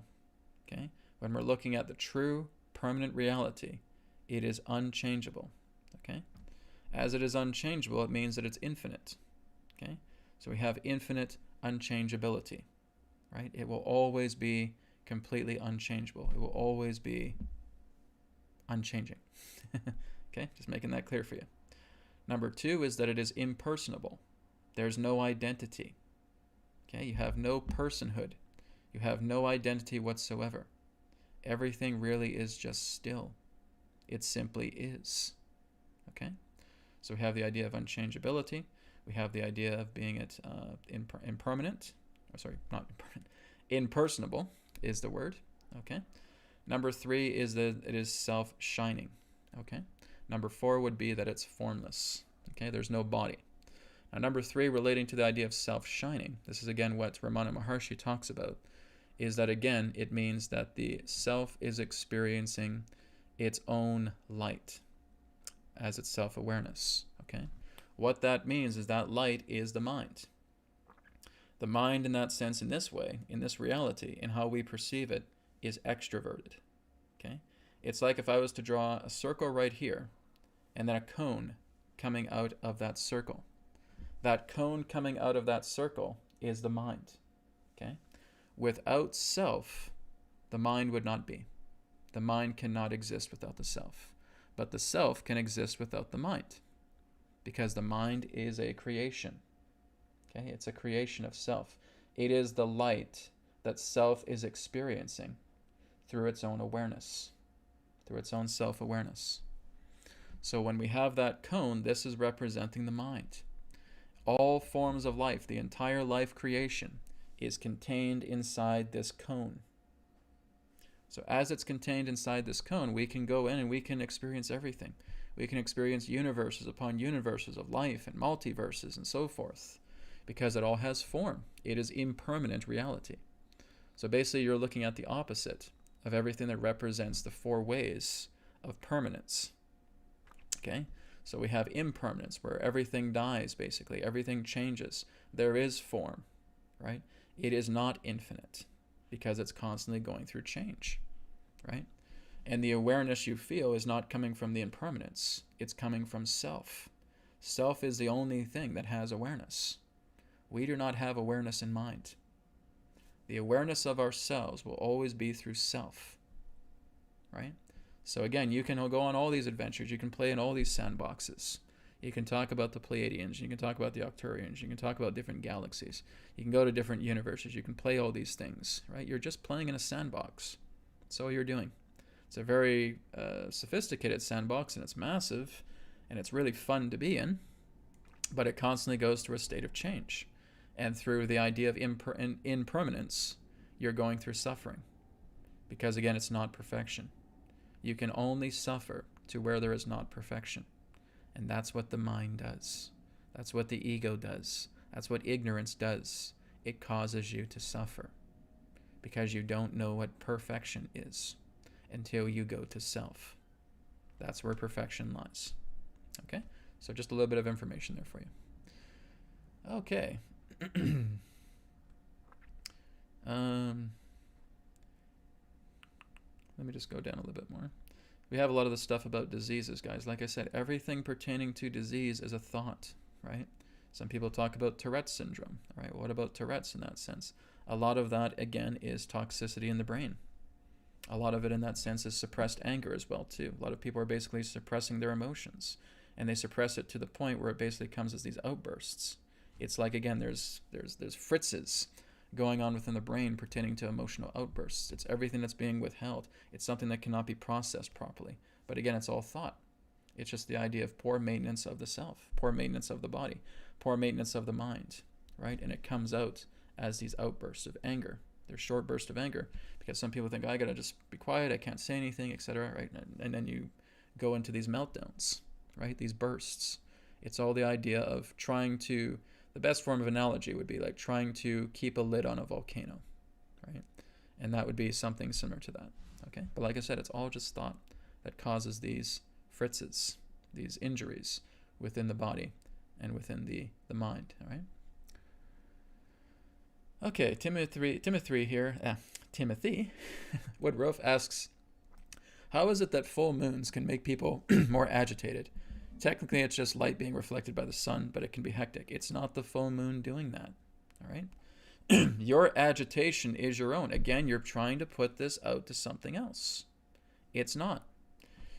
okay? When we're looking at the true permanent reality, it is unchangeable, okay? As it is unchangeable, it means that it's infinite, okay? So we have infinite unchangeability, right? It will always be completely unchangeable. It will always be unchanging, okay? Just making that clear for you. Number 2 is that it is impersonable. There's no identity, okay? You have no personhood. You have no identity whatsoever. Everything really is just still. It simply is, okay? So we have the idea of unchangeability. We have the idea of being impermanent. Or sorry, not impermanent. Impersonable is the word, okay? Number 3 is that it is self-shining, okay? Number 4 would be that it's formless, okay? There's no body. Now, number 3, relating to the idea of self-shining, this is again what Ramana Maharshi talks about, is that again, it means that the self is experiencing its own light as its self-awareness, okay? What that means is that light is the mind. The mind, in that sense, in this way, in this reality, in how we perceive it, is extroverted, okay? It's like if I was to draw a circle right here, and then a cone coming out of that circle. That cone coming out of that circle is the mind, okay? Without self, the mind would not be. The mind cannot exist without the self. But the self can exist without the mind, because the mind is a creation, okay? It's a creation of self. It is the light that self is experiencing through its own awareness, through its own self-awareness. So when we have that cone, this is representing the mind. All forms of life, the entire life creation, is contained inside this cone. So as it's contained inside this cone, we can go in and we can experience everything. We can experience universes upon universes of life and multiverses and so forth, because it all has form. It is impermanent reality. So basically you're looking at the opposite of everything that represents the 4 ways of permanence, okay? So we have impermanence, where everything dies, basically. Everything changes. There is form, right? It is not infinite, because it's constantly going through change, right? And the awareness you feel is not coming from the impermanence. It's coming from self. Self is the only thing that has awareness. We do not have awareness in mind. The awareness of ourselves will always be through self, right? So again, you can go on all these adventures. You can play in all these sandboxes. You can talk about the Pleiadians. You can talk about the Arcturians. You can talk about different galaxies. You can go to different universes. You can play all these things, right? You're just playing in a sandbox. That's all you're doing. It's a very sophisticated sandbox, and it's massive, and it's really fun to be in, but it constantly goes through a state of change. And through the idea of impermanence, you're going through suffering, because again, it's not perfection. You can only suffer to where there is not perfection. And that's what the mind does. That's what the ego does. That's what ignorance does. It causes you to suffer, because you don't know what perfection is until you go to self. That's where perfection lies. Okay? So just a little bit of information there for you. Okay. Let me just go down a little bit more. We have a lot of the stuff about diseases, guys. Like I said, everything pertaining to disease is a thought, right? Some people talk about Tourette's syndrome, right? What about Tourette's in that sense? A lot of that, again, is toxicity in the brain. A lot of it in that sense is suppressed anger as well, too. A lot of people are basically suppressing their emotions, and they suppress it to the point where it basically comes as these outbursts. It's like, again, there's fritzes going on within the brain pertaining to emotional outbursts. It's everything that's being withheld. It's something that cannot be processed properly. But again, it's all thought. It's just the idea of poor maintenance of the self, poor maintenance of the body, poor maintenance of the mind, right? And it comes out as these outbursts of anger. They're short bursts of anger, because some people think, I gotta just be quiet, I can't say anything, etc., right? And then you go into these meltdowns, right? These bursts. It's all the idea of trying to, the best form of analogy would be like trying to keep a lid on a volcano, right? And that would be something similar to that, okay? But like I said, it's all just thought that causes these fritzes, these injuries within the body and within the mind, all right? Okay, Timothy Woodruff asks, how is it that full moons can make people more agitated? Technically, it's just light being reflected by the sun, but it can be hectic. It's not the full moon doing that, all right? Your agitation is your own. Again, you're trying to put this out to something else. It's not.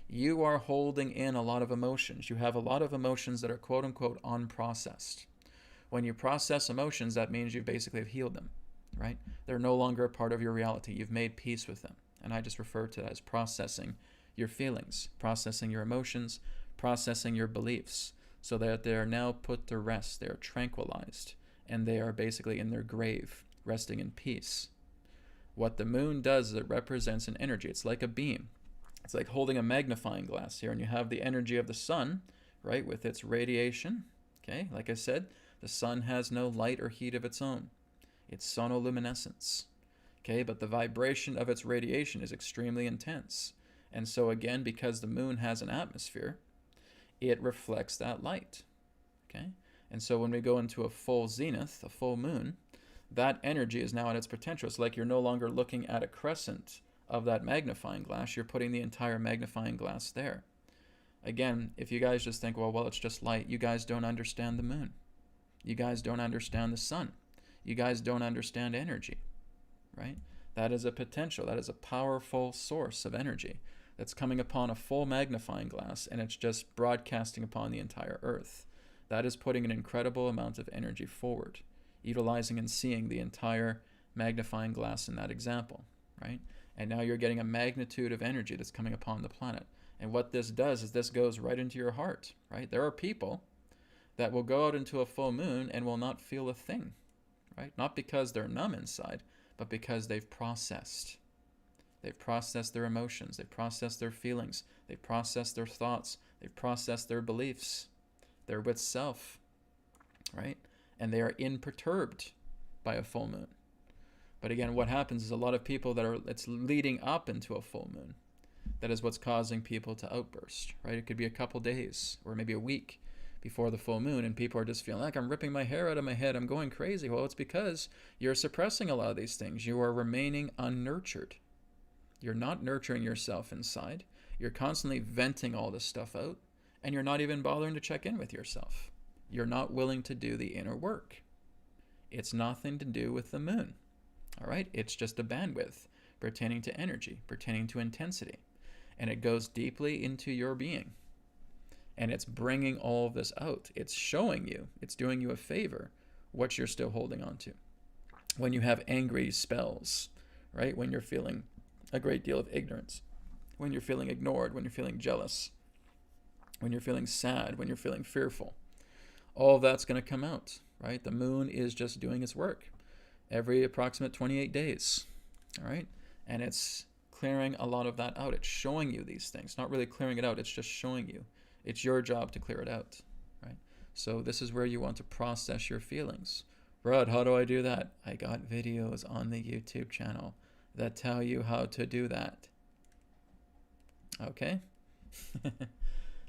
You are holding in a lot of emotions. You have a lot of emotions that are quote-unquote unprocessed. When you process emotions, that means you basically have healed them, right? They're no longer a part of your reality. You've made peace with them. And I just refer to that as processing your feelings, processing your emotions, processing your beliefs, so that they are now put to rest. They are tranquilized, and they are basically in their grave, resting in peace. What the moon does is it represents an energy. It's like a beam. It's like holding a magnifying glass here, and you have the energy of the sun, right, with its radiation. Okay, like I said, the sun has no light or heat of its own. It's sonoluminescence. Okay, but the vibration of its radiation is extremely intense. And so again, because the moon has an atmosphere, it reflects that light. Okay, and so when we go into a full zenith, a full moon, that energy is now at its potential. It's like you're no longer looking at a crescent of that magnifying glass. You're putting the entire magnifying glass there. Again, if you guys just think, well, it's just light, you guys don't understand the moon. You guys don't understand the sun. You guys don't understand energy, right? That is a potential. That is a powerful source of energy that's coming upon a full magnifying glass, and it's just broadcasting upon the entire earth. That is putting an incredible amount of energy forward, utilizing and seeing the entire magnifying glass in that example, right? And now you're getting a magnitude of energy that's coming upon the planet. And what this does is this goes right into your heart, right? There are people that will go out into a full moon and will not feel a thing, right? Not because they're numb inside, but because they've processed. They've processed their emotions. They've processed their feelings. They've processed their thoughts. They've processed their beliefs. They're with self, right? And they are imperturbed by a full moon. But again, what happens is a lot of people it's leading up into a full moon. That is what's causing people to outburst, right? It could be a couple days or maybe a week before the full moon, and people are just feeling like, I'm ripping my hair out of my head, I'm going crazy. Well, it's because you're suppressing a lot of these things. You are remaining unnurtured. You're not nurturing yourself inside. You're constantly venting all this stuff out, and you're not even bothering to check in with yourself. You're not willing to do the inner work. It's nothing to do with the moon, all right? It's just a bandwidth pertaining to energy, pertaining to intensity, and it goes deeply into your being. And it's bringing all of this out. It's showing you, it's doing you a favor, what you're still holding on to. When you have angry spells, right? When you're feeling a great deal of ignorance, when you're feeling ignored, when you're feeling jealous, when you're feeling sad, when you're feeling fearful, all of that's going to come out, right? The moon is just doing its work every approximate 28 days, all right? And it's clearing a lot of that out. It's showing you these things, not really clearing it out. It's just showing you. It's your job to clear it out, right? So this is where you want to process your feelings. Rod, how do I do that? I got videos on the YouTube channel that tell you how to do that. Okay?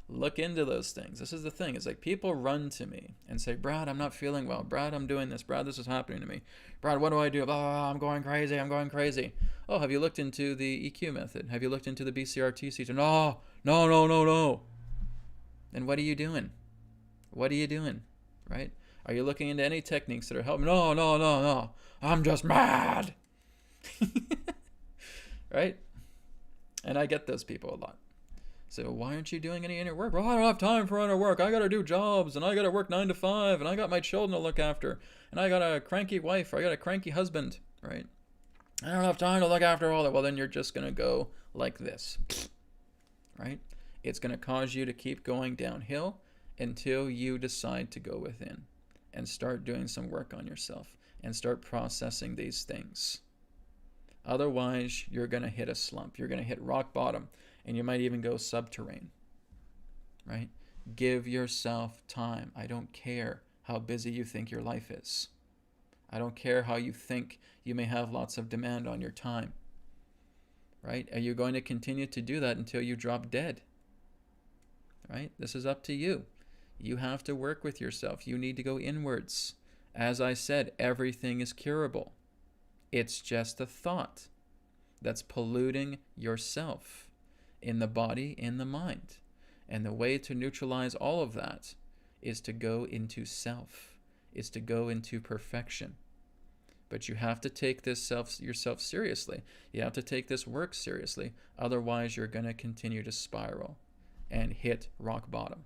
Look into those things. This is the thing. It's like people run to me and say, Brad, I'm not feeling well. Brad, I'm doing this. Brad, this is happening to me. Brad, what do I do? Oh, I'm going crazy. I'm going crazy. Oh, have you looked into the EQ method? Have you looked into the BCRT season? No. And what are you doing? What are you doing, right? Are you looking into any techniques that are helping? No, no, no, no. I'm just mad. Right? And I get those people a lot. So why aren't you doing any inner work? Well, I don't have time for inner work. I got to do jobs, and I got to work 9 to 5, and I got my children to look after, and I got a cranky wife, or I got a cranky husband, right? I don't have time to look after all that. Well, then you're just going to go like this, right? It's going to cause you to keep going downhill until you decide to go within and start doing some work on yourself and start processing these things. Otherwise, you're going to hit a slump. You're going to hit rock bottom, and you might even go subterranean, right? Give yourself time. I don't care how busy you think your life is. I don't care how you think you may have lots of demand on your time, right? Are you going to continue to do that until you drop dead, right? This is up to you. You have to work with yourself. You need to go inwards. As I said, everything is curable. It's just a thought that's polluting yourself in the body, in the mind. And the way to neutralize all of that is to go into self, is to go into perfection. But you have to take this yourself seriously. You have to take this work seriously. Otherwise, you're going to continue to spiral and hit rock bottom.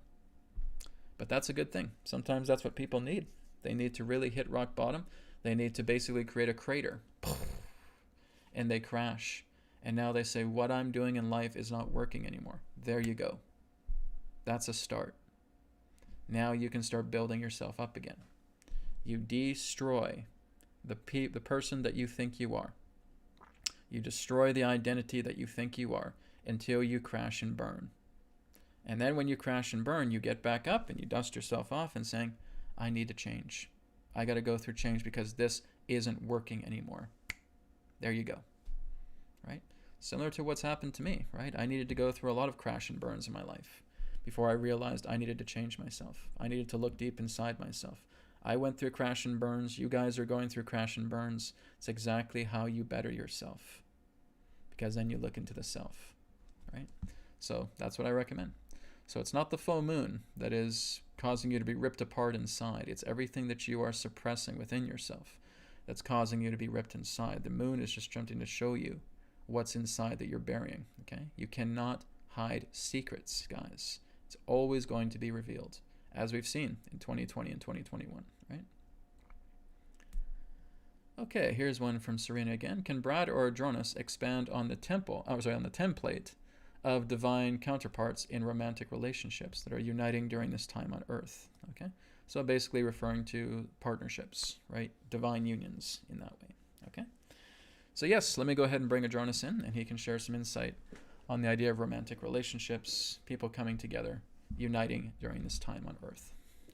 But that's a good thing. Sometimes that's what people need. They need to really hit rock bottom. They need to basically create a crater. And they crash. And now they say, what I'm doing in life is not working anymore. There you go. That's a start. Now you can start building yourself up again. You destroy the person that you think you are. You destroy the identity that you think you are until you crash and burn. And then when you crash and burn, you get back up and you dust yourself off and saying, I need to change. I got to go through change because this isn't working anymore. There you go. Right? Similar to what's happened to me, right? I needed to go through a lot of crash and burns in my life before I realized I needed to change myself. I needed to look deep inside myself. I went through crash and burns. You guys are going through crash and burns. It's exactly how you better yourself, because then you look into the self, right? So that's what I recommend. So it's not the full moon that is causing you to be ripped apart inside. It's everything that you are suppressing within yourself that's causing you to be ripped inside. The moon is just trying to show you what's inside that you're burying, okay? You cannot hide secrets, guys. It's always going to be revealed, as we've seen in 2020 and 2021, right? Okay, here's one from Serena again. Can Brad or Adronis expand on the template of divine counterparts in romantic relationships that are uniting during this time on Earth? Okay, so basically referring to partnerships, right? Divine unions in that way. Okay, so yes, let me go ahead and bring Adronis in, and he can share some insight on the idea of romantic relationships, people coming together, uniting during this time on Earth.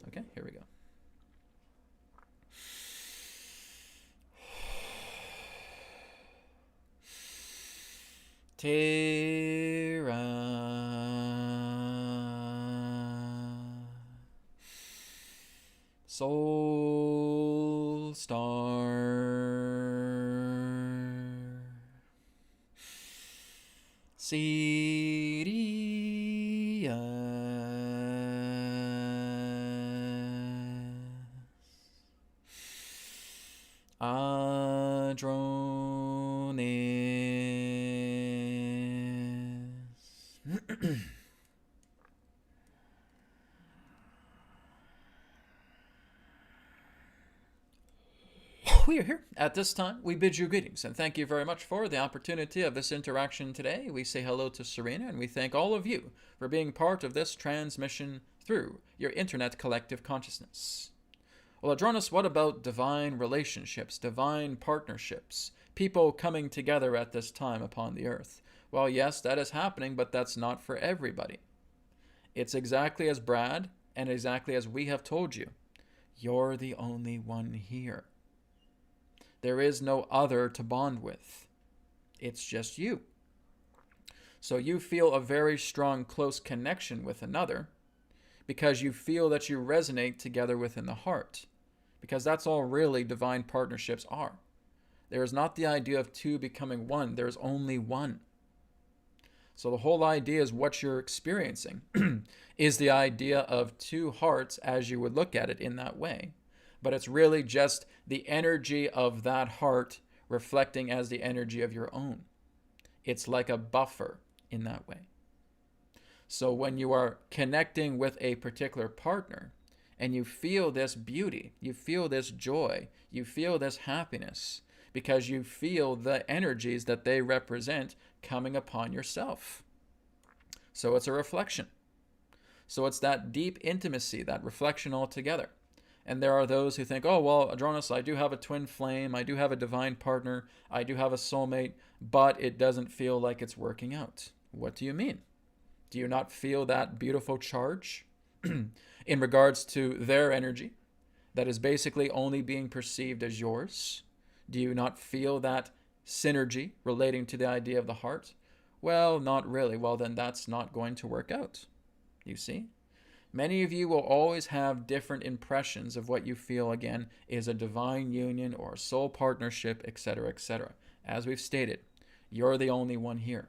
Okay, here we go. Terra Soul Star Sirius Adronis. We are here. At this time, we bid you greetings and thank you very much for the opportunity of this interaction today. We say hello to Serena, and we thank all of you for being part of this transmission through your internet collective consciousness. Well, Adronis, what about divine relationships, divine partnerships, people coming together at this time upon the earth? Well, yes, that is happening, but that's not for everybody. It's exactly as Brad and exactly as we have told you. You're the only one here. There is no other to bond with. It's just you. So you feel a very strong, close connection with another because you feel that you resonate together within the heart. Because that's all really divine partnerships are. There is not the idea of two becoming one. There's only one. So the whole idea is what you're experiencing is the idea of two hearts as you would look at it in that way. but it's really just the energy of that heart reflecting as the energy of your own. It's like a buffer in that way. So when you are connecting with a particular partner and you feel this beauty, you feel this joy, you feel this happiness, because you feel the energies that they represent coming upon yourself. So it's a reflection. So it's that deep intimacy, that reflection altogether. And there are those who think, oh, well, Adronis, I do have a twin flame, I do have a divine partner, I do have a soulmate, but it doesn't feel like it's working out. What do you mean? Do you not feel that beautiful charge in regards to their energy that is basically only being perceived as yours? Do you not feel that synergy relating to the idea of the heart? Well, not really. Well, then that's not going to work out. You see? Many of you will always have different impressions of what you feel, again, is a divine union or a soul partnership, etc., etc. As we've stated, you're the only one here.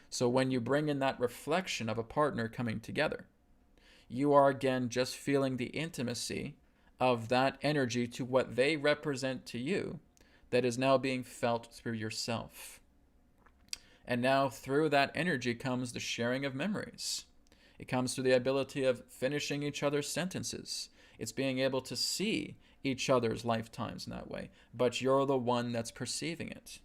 So when you bring in that reflection of a partner coming together, you are again just feeling the intimacy of that energy to what they represent to you that is now being felt through yourself. And now through that energy comes the sharing of memories. It comes through the ability of finishing each other's sentences. It's being able to see each other's lifetimes in that way. But you're the one that's perceiving it.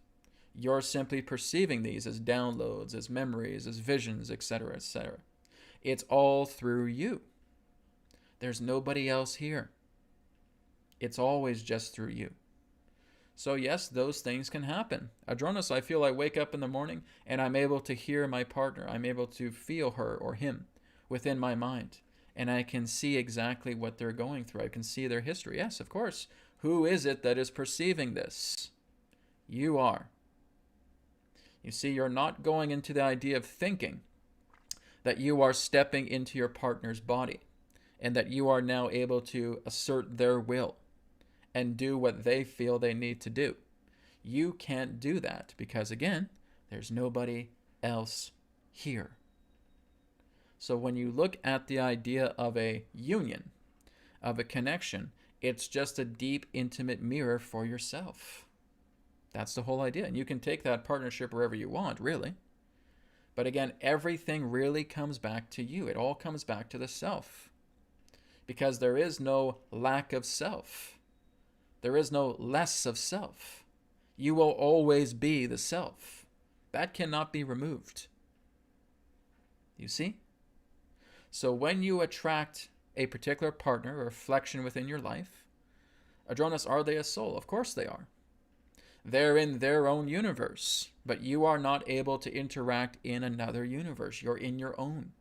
You're simply perceiving these as downloads, as memories, as visions, etc., etc. It's all through you. There's nobody else here. It's always just through you. So yes, those things can happen. Adronis, I feel I wake up in the morning and I'm able to hear my partner. I'm able to feel her or him within my mind. And I can see exactly what they're going through. I can see their history. Yes, of course. Who is it that is perceiving this? You are. You see, you're not going into the idea of thinking that you are stepping into your partner's body and that you are now able to assert their will and do what they feel they need to do. You can't do that because, again, there's nobody else here. So when you look at the idea of a union, of a connection, it's just a deep, intimate mirror for yourself. That's the whole idea. And you can take that partnership wherever you want, really. But again, everything really comes back to you. It all comes back to the self. Because there is no lack of self. There is no less of self. You will always be the self. That cannot be removed. You see? So when you attract a particular partner or reflection within your life, Adronis, are they a soul? Of course they are. They're in their own universe, but you are not able to interact in another universe. You're in your own.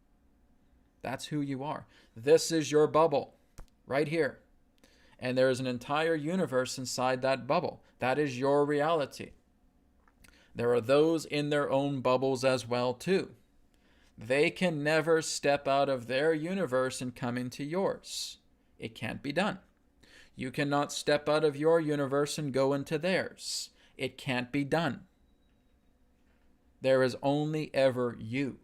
That's who you are. This is your bubble, right here. And there is an entire universe inside that bubble. That is your reality. There are those in their own bubbles as well, too. They can never step out of their universe and come into yours. It can't be done. You cannot step out of your universe and go into theirs. It can't be done. There is only ever you.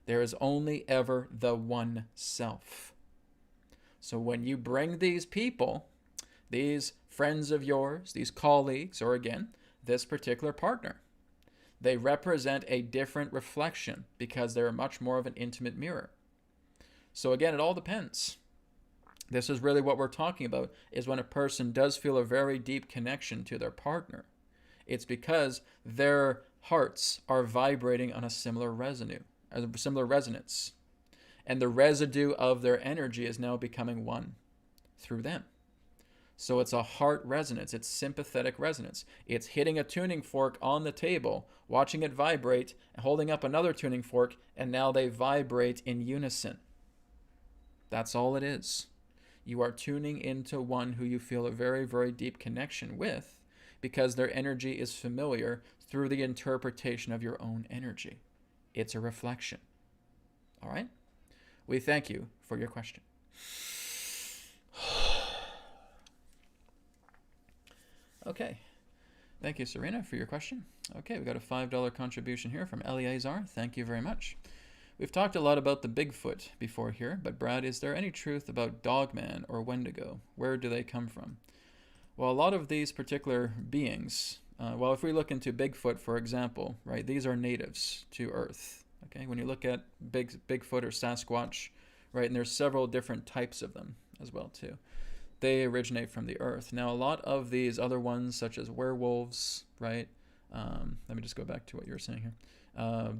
There is only ever the one self. So when you bring these people, these friends of yours, these colleagues, or again, this particular partner, they represent a different reflection because they're much more of an intimate mirror. So again, it all depends. This is really what we're talking about, is when a person does feel a very deep connection to their partner. It's because their hearts are vibrating on a similar resonance. And the residue of their energy is now becoming one through them. So it's a heart resonance. It's sympathetic resonance. It's hitting a tuning fork on the table, watching it vibrate, and holding up another tuning fork, and now they vibrate in unison. That's all it is. You are tuning into one who you feel a very, very deep connection with because their energy is familiar through the interpretation of your own energy. It's a reflection. All right? We thank you for your question. Okay. Thank you, Serena, for your question. Okay, we got a $5 contribution here from Eleazar. Thank you very much. We've talked a lot about the Bigfoot before here, but Brad, is there any truth about Dogman or Wendigo? Where do they come from? Well, a lot of these particular beings, well, if we look into Bigfoot, for example, right, these are natives to Earth. Okay, when you look at Bigfoot or Sasquatch, right, and there's several different types of them as well too. They originate from the Earth. Now, a lot of these other ones, such as werewolves, right? Let me just go back to what you were saying here.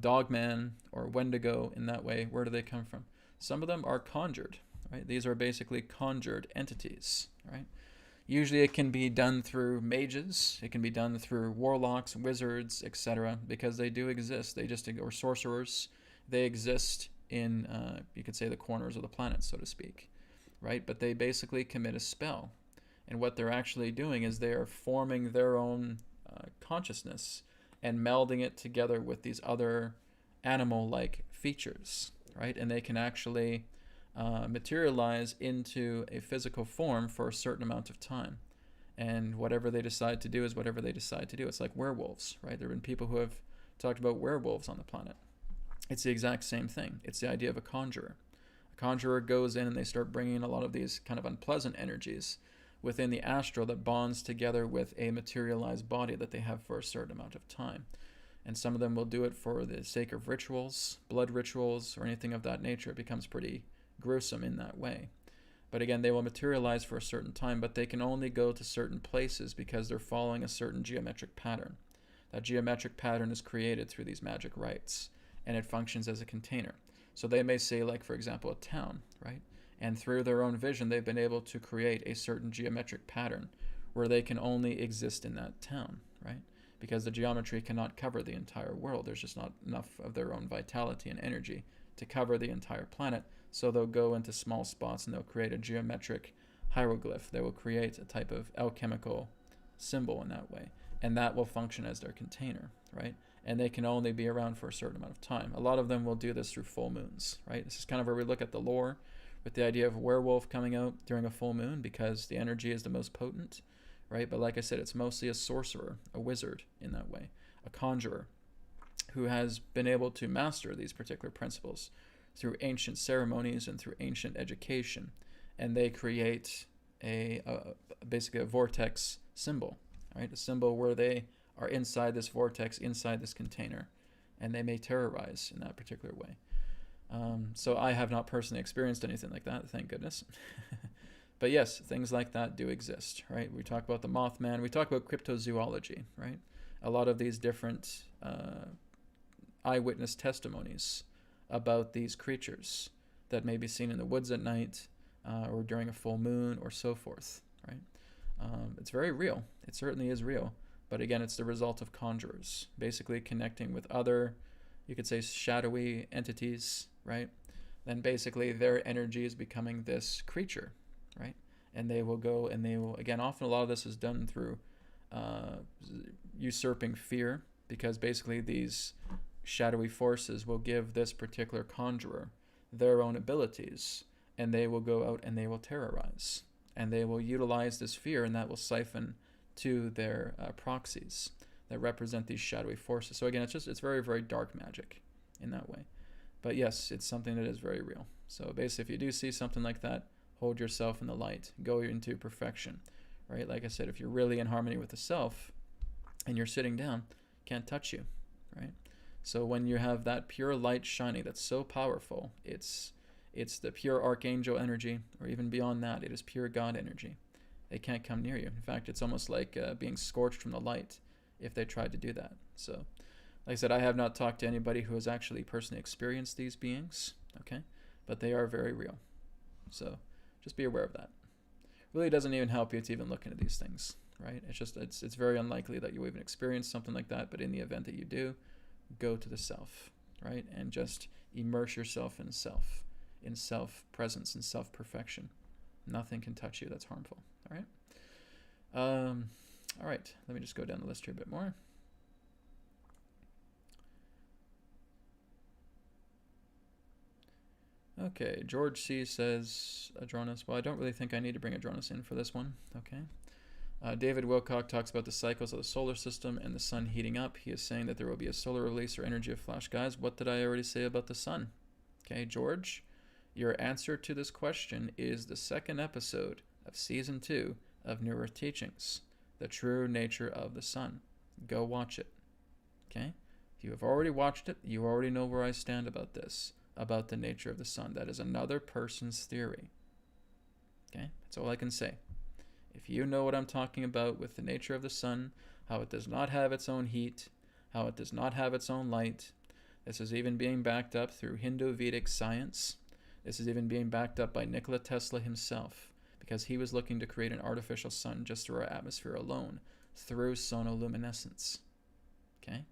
Dogman or Wendigo, in that way, where do they come from? Some of them are conjured, right? These are basically conjured entities, right? Usually it can be done through mages, it can be done through warlocks, wizards, etc., because they do exist. They just, or sorcerers, they exist in, you could say, the corners of the planet, so to speak, right? But they basically commit a spell. And what they're actually doing is they are forming their own consciousness and melding it together with these other animal-like features, right? And they can actually materialize into a physical form for a certain amount of time. And whatever they decide to do is whatever they decide to do. It's like werewolves, right? There have been people who have talked about werewolves on the planet. It's the exact same thing. It's the idea of a conjurer. A conjurer goes in and they start bringing in a lot of these kind of unpleasant energies within the astral that bonds together with a materialized body that they have for a certain amount of time. And some of them will do it for the sake of rituals, blood rituals, or anything of that nature. It becomes pretty gruesome in that way. But again, they will materialize for a certain time, but they can only go to certain places because they're following a certain geometric pattern. That geometric pattern is created through these magic rites, and it functions as a container. So they may say, like, for example, a town, right? And through their own vision, they've been able to create a certain geometric pattern where they can only exist in that town, right? Because the geometry cannot cover the entire world. There's just not enough of their own vitality and energy to cover the entire planet. So they'll go into small spots and they'll create a geometric hieroglyph. They will create a type of alchemical symbol in that way. And that will function as their container, right? And they can only be around for a certain amount of time. A lot of them will do this through full moons, right? This is kind of where we look at the lore with the idea of a werewolf coming out during a full moon because the energy is the most potent, right? But like I said, it's mostly a sorcerer, a wizard in that way, a conjurer who has been able to master these particular principles through ancient ceremonies and through ancient education. And they create basically a vortex symbol, right? A symbol where they are inside this vortex, inside this container, and they may terrorize in that particular way. So I have not personally experienced anything like that, thank goodness. But yes, things like that do exist, right? We talk about the Mothman. We talk about cryptozoology, right? A lot of these different eyewitness testimonies about these creatures that may be seen in the woods at night or during a full moon or so forth, right? It's very real. It certainly is real. But again, it's the result of conjurers basically connecting with other, you could say, shadowy entities, right? Then basically their energy is becoming this creature, right? And they will go and they will, again, often a lot of this is done through usurping fear, because basically these shadowy forces will give this particular conjurer their own abilities, and they will go out and they will terrorize, and they will utilize this fear, and that will siphon to their proxies that represent these shadowy forces. So again, it's very, very dark magic in that way. But yes, it's something that is very real. So basically, if you do see something like that, hold yourself in the light, go into perfection, right? Like I said, if you're really in harmony with the self and you're sitting down, can't touch you, right? So when you have that pure light shining that's so powerful, it's the pure archangel energy, or even beyond that, it is pure God energy. They can't come near you. In fact, it's almost like being scorched from the light if they tried to do that. So, like I said, I have not talked to anybody who has actually personally experienced these beings, okay? But they are very real. So just be aware of that. Really doesn't even help you to even look into these things, right? It's very unlikely that you even experience something like that, but in the event that you do, go to the self, right? And just immerse yourself in self-presence, in self-perfection. Nothing can touch you that's harmful, all right? All right, let me just go down the list here a bit more. Okay, George C. says, Adronis. Well, I don't really think I need to bring Adronis in for this one. Okay. David Wilcock talks about the cycles of the solar system and the sun heating up. He is saying that there will be a solar release or energy of flash. Guys, what did I already say about the sun? Okay, George, your answer to this question is the second episode of Season 2 of New Earth Teachings, The True Nature of the Sun. Go watch it. Okay? If you have already watched it, you already know where I stand about this, about the nature of the sun. That is another person's theory. Okay? That's all I can say. If you know what I'm talking about with the nature of the sun, how it does not have its own heat, how it does not have its own light, this is even being backed up through Hindu-Vedic science. This is even being backed up by Nikola Tesla himself, because he was looking to create an artificial sun just through our atmosphere alone, through sonoluminescence. Okay?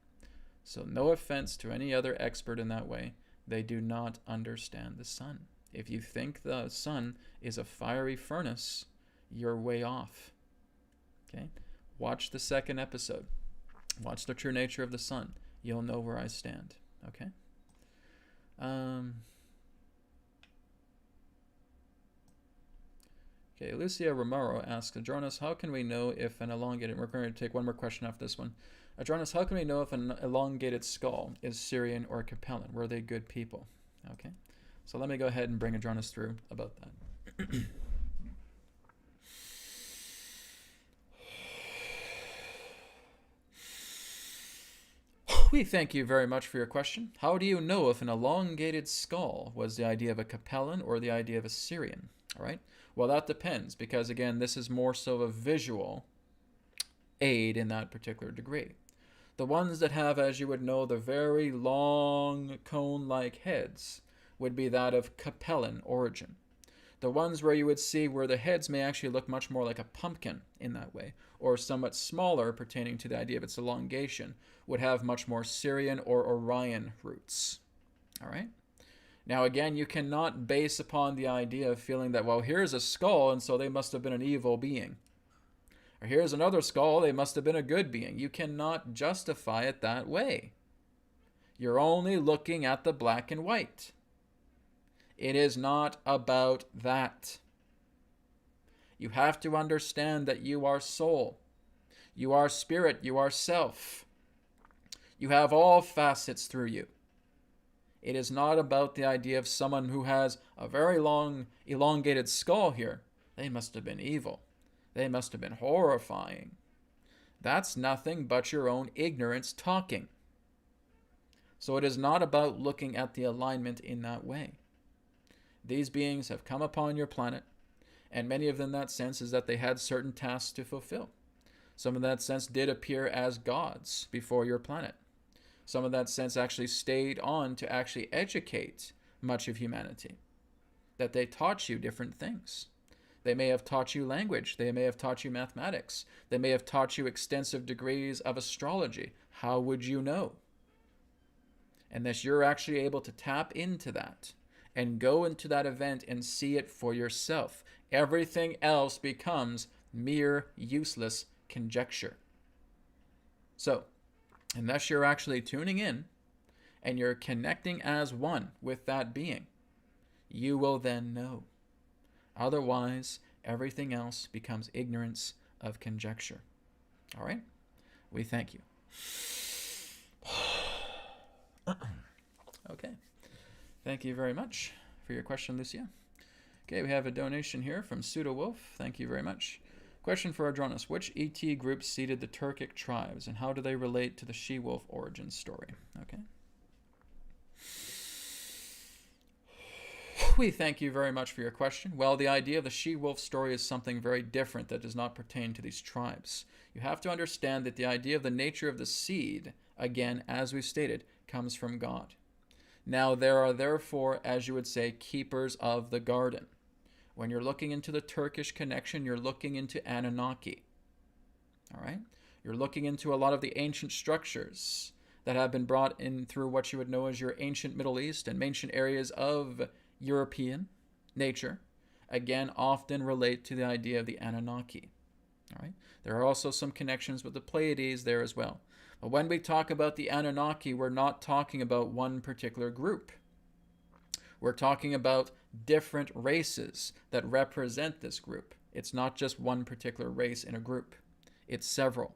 So no offense to any other expert in that way. They do not understand the sun. If you think the sun is a fiery furnace, you're way off. Okay? Watch the second episode. Watch The True Nature of the Sun. You'll know where I stand. Okay? Okay, Lucia Romero asks, Adronis, how can we know if an elongated... We're going to take one more question after this one. Adronis, how can we know if an elongated skull is Syrian or Capellan? Were they good people? Okay, so let me go ahead and bring Adronis through about that. We thank you very much for your question. How do you know if an elongated skull was the idea of a Capellan or the idea of a Syrian? All right, well, that depends, because, again, this is more so a visual aid in that particular degree. The ones that have, as you would know, the very long cone-like heads would be that of Capellan origin. The ones where you would see where the heads may actually look much more like a pumpkin in that way, or somewhat smaller pertaining to the idea of its elongation, would have much more Syrian or Orion roots. All right? Now, again, you cannot base upon the idea of feeling that, well, here's a skull, and so they must have been an evil being. Or here's another skull, they must have been a good being. You cannot justify it that way. You're only looking at the black and white. It is not about that. You have to understand that you are soul. You are spirit. You are self. You have all facets through you. It is not about the idea of someone who has a very long, elongated skull here. They must have been evil. They must have been horrifying. That's nothing but your own ignorance talking. So it is not about looking at the alignment in that way. These beings have come upon your planet, and many of them, in that sense, is that they had certain tasks to fulfill. Some of that sense did appear as gods before your planet. Some of that sense actually stayed on to actually educate much of humanity, that they taught you different things. They may have taught you language. They may have taught you mathematics. They may have taught you extensive degrees of astrology. How would you know? Unless you're actually able to tap into that and go into that event and see it for yourself. Everything else becomes mere useless conjecture. So, unless you're actually tuning in and you're connecting as one with that being, you will then know. Otherwise, everything else becomes ignorance of conjecture. All right? We thank you. Okay. Thank you very much for your question, Lucia. Okay, we have a donation here from Pseudo Wolf. Thank you very much. Question for Adronis. Which ET group seeded the Turkic tribes, and how do they relate to the she-wolf origin story? Okay. We thank you very much for your question. Well, the idea of the she-wolf story is something very different that does not pertain to these tribes. You have to understand that the idea of the nature of the seed, again, as we've stated, comes from God. Now, there are therefore, as you would say, keepers of the garden. When you're looking into the Turkish connection, you're looking into Anunnaki. All right? You're looking into a lot of the ancient structures that have been brought in through what you would know as your ancient Middle East and ancient areas of European nature, again, often relate to the idea of the Anunnaki. All right? There are also some connections with the Pleiades there as well. But when we talk about the Anunnaki, we're not talking about one particular group. We're talking about different races that represent this group. It's not just one particular race in a group. It's several.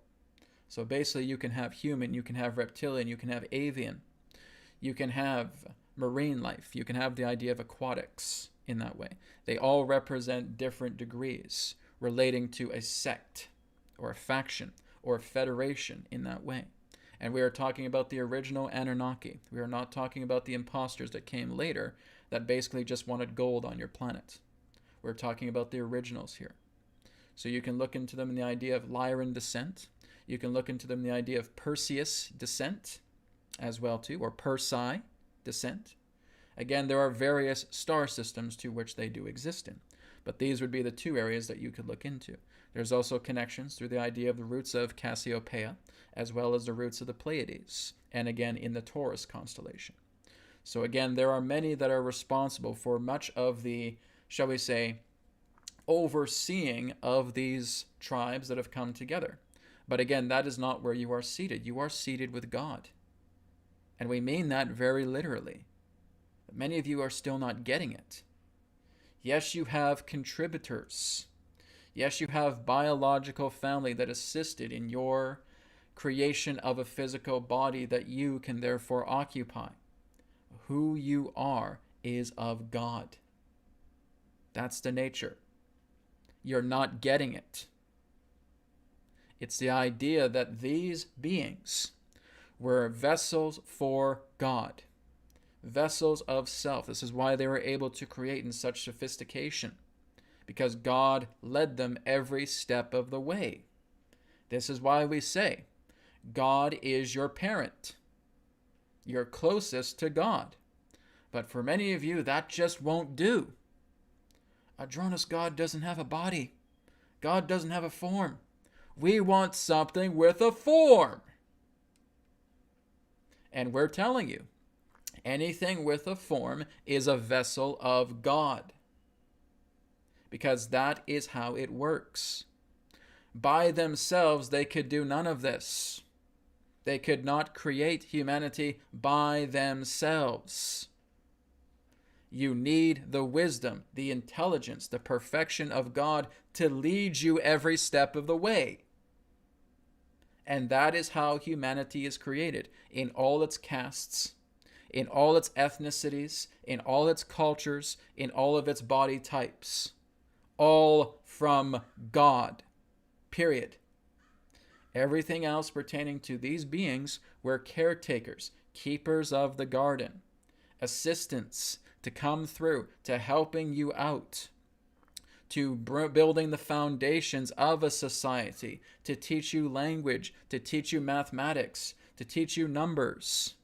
So basically, you can have human, you can have reptilian, you can have avian, you can have marine life. You can have the idea of aquatics in that way. They all represent different degrees relating to a sect or a faction or a federation in that way. And we are talking about the original Anunnaki. We are not talking about the imposters that came later that basically just wanted gold on your planet. We're talking about the originals here. So you can look into them in the idea of Lyran descent. You can look into them in the idea of Perseus descent as well too, or Persei descent. Again, there are various star systems to which they do exist in, but these would be the two areas that you could look into. There's also connections through the idea of the roots of Cassiopeia, as well as the roots of the Pleiades, and again in the Taurus constellation. So again, there are many that are responsible for much of the, shall we say, overseeing of these tribes that have come together. But again, that is not where you are seated. You are seated with God. And we mean that very literally. But many of you are still not getting it. Yes, you have contributors. Yes, you have biological family that assisted in your creation of a physical body that you can therefore occupy. Who you are is of God. That's the nature. You're not getting it. It's the idea that these beings were vessels for God, vessels of self. This is why they were able to create in such sophistication, because God led them every step of the way. This is why we say, God is your parent. You're closest to God. But for many of you, that just won't do. Adronis, God doesn't have a body. God doesn't have a form. We want something with a form. And we're telling you, anything with a form is a vessel of God. Because that is how it works. By themselves, they could do none of this. They could not create humanity by themselves. You need the wisdom, the intelligence, the perfection of God to lead you every step of the way. And that is how humanity is created, in all its castes, in all its ethnicities, in all its cultures, in all of its body types. All from God. Period. Everything else pertaining to these beings were caretakers, keepers of the garden, assistants to come through, to helping you out, to building the foundations of a society, to teach you language, to teach you mathematics, to teach you numbers,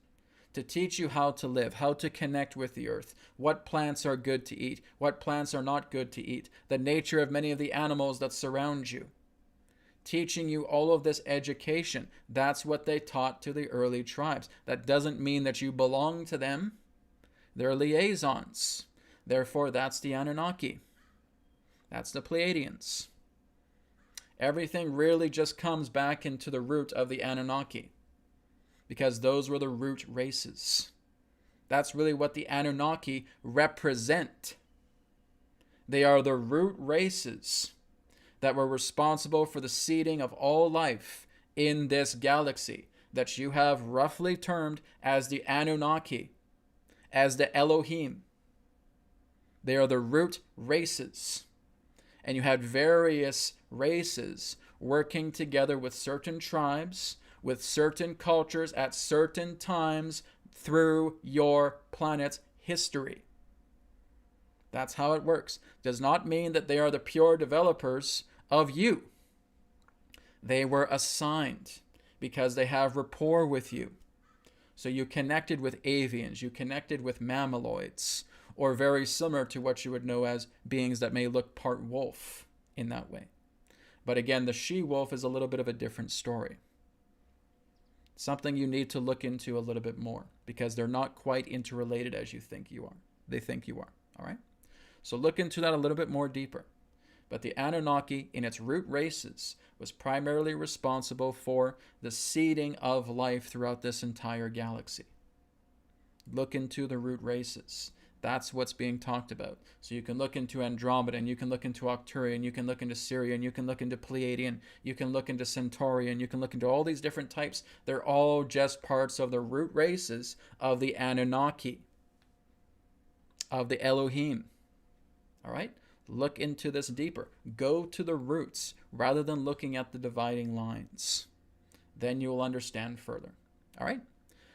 to teach you how to live, how to connect with the earth, what plants are good to eat, what plants are not good to eat, the nature of many of the animals that surround you. Teaching you all of this education. That's what they taught to the early tribes. That doesn't mean that you belong to them. They're liaisons. Therefore, that's the Anunnaki. That's the Pleiadians. Everything really just comes back into the root of the Anunnaki, because those were the root races. That's really what the Anunnaki represent. They are the root races that were responsible for the seeding of all life in this galaxy that you have roughly termed as the Anunnaki, as the Elohim. They are the root races. And you had various races working together with certain tribes, with certain cultures at certain times through your planet's history. That's how it works. Does not mean that they are the pure developers of you. They were assigned because they have rapport with you. So you connected with avians, you connected with mammaloids, or very similar to what you would know as beings that may look part wolf in that way. But again, the she-wolf is a little bit of a different story. Something you need to look into a little bit more, because they're not quite interrelated as you think you are. They think you are, all right? So look into that a little bit more deeper. But the Anunnaki, in its root races, was primarily responsible for the seeding of life throughout this entire galaxy. Look into the root races. That's what's being talked about. So you can look into Andromeda, and you can look into Arcturian, you can look into Sirian, you can look into Pleiadian, you can look into Centaurian, you can look into all these different types. They're all just parts of the root races of the Anunnaki. of the Elohim. All right? Look into this deeper. Go to the roots rather than looking at the dividing lines. Then you will understand further. All right?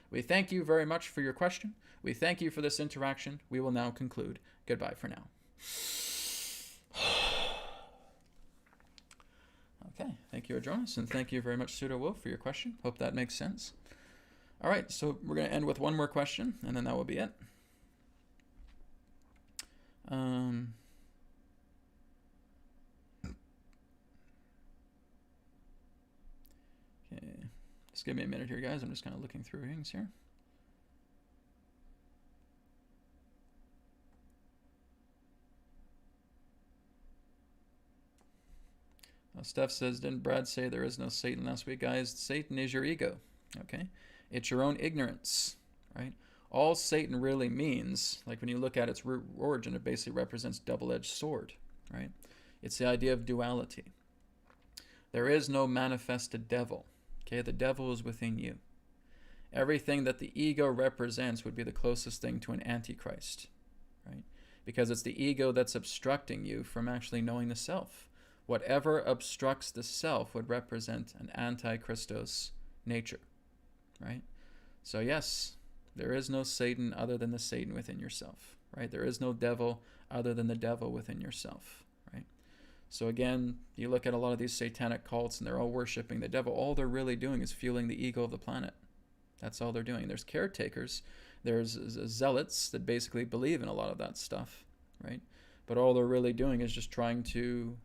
We thank you very much for your question. We thank you for this interaction. We will now conclude. Goodbye for now. Okay, thank you, Adronis, and thank you very much, Pseudo Wolf, for your question. Hope that makes sense. All right, so we're going to end with one more question, and then that will be it. Okay, just give me a minute here, guys. I'm just kind of looking through things here. Steph says, didn't Brad say there is no Satan last week? Guys, Satan is your ego, okay? It's your own ignorance, right? All Satan really means, like when you look at its root origin, it basically represents double-edged sword, right? It's the idea of duality. There is no manifested devil, okay? The devil is within you. Everything that the ego represents would be the closest thing to an antichrist, right? Because it's the ego that's obstructing you from actually knowing the self. Whatever obstructs the self would represent an anti-Christos nature, right? So yes, there is no Satan other than the Satan within yourself, right? There is no devil other than the devil within yourself, right? So again, you look at a lot of these satanic cults and they're all worshiping the devil. All they're really doing is fueling the ego of the planet. That's all they're doing. There's caretakers, there's zealots that basically believe in a lot of that stuff, right? But all they're really doing is just trying to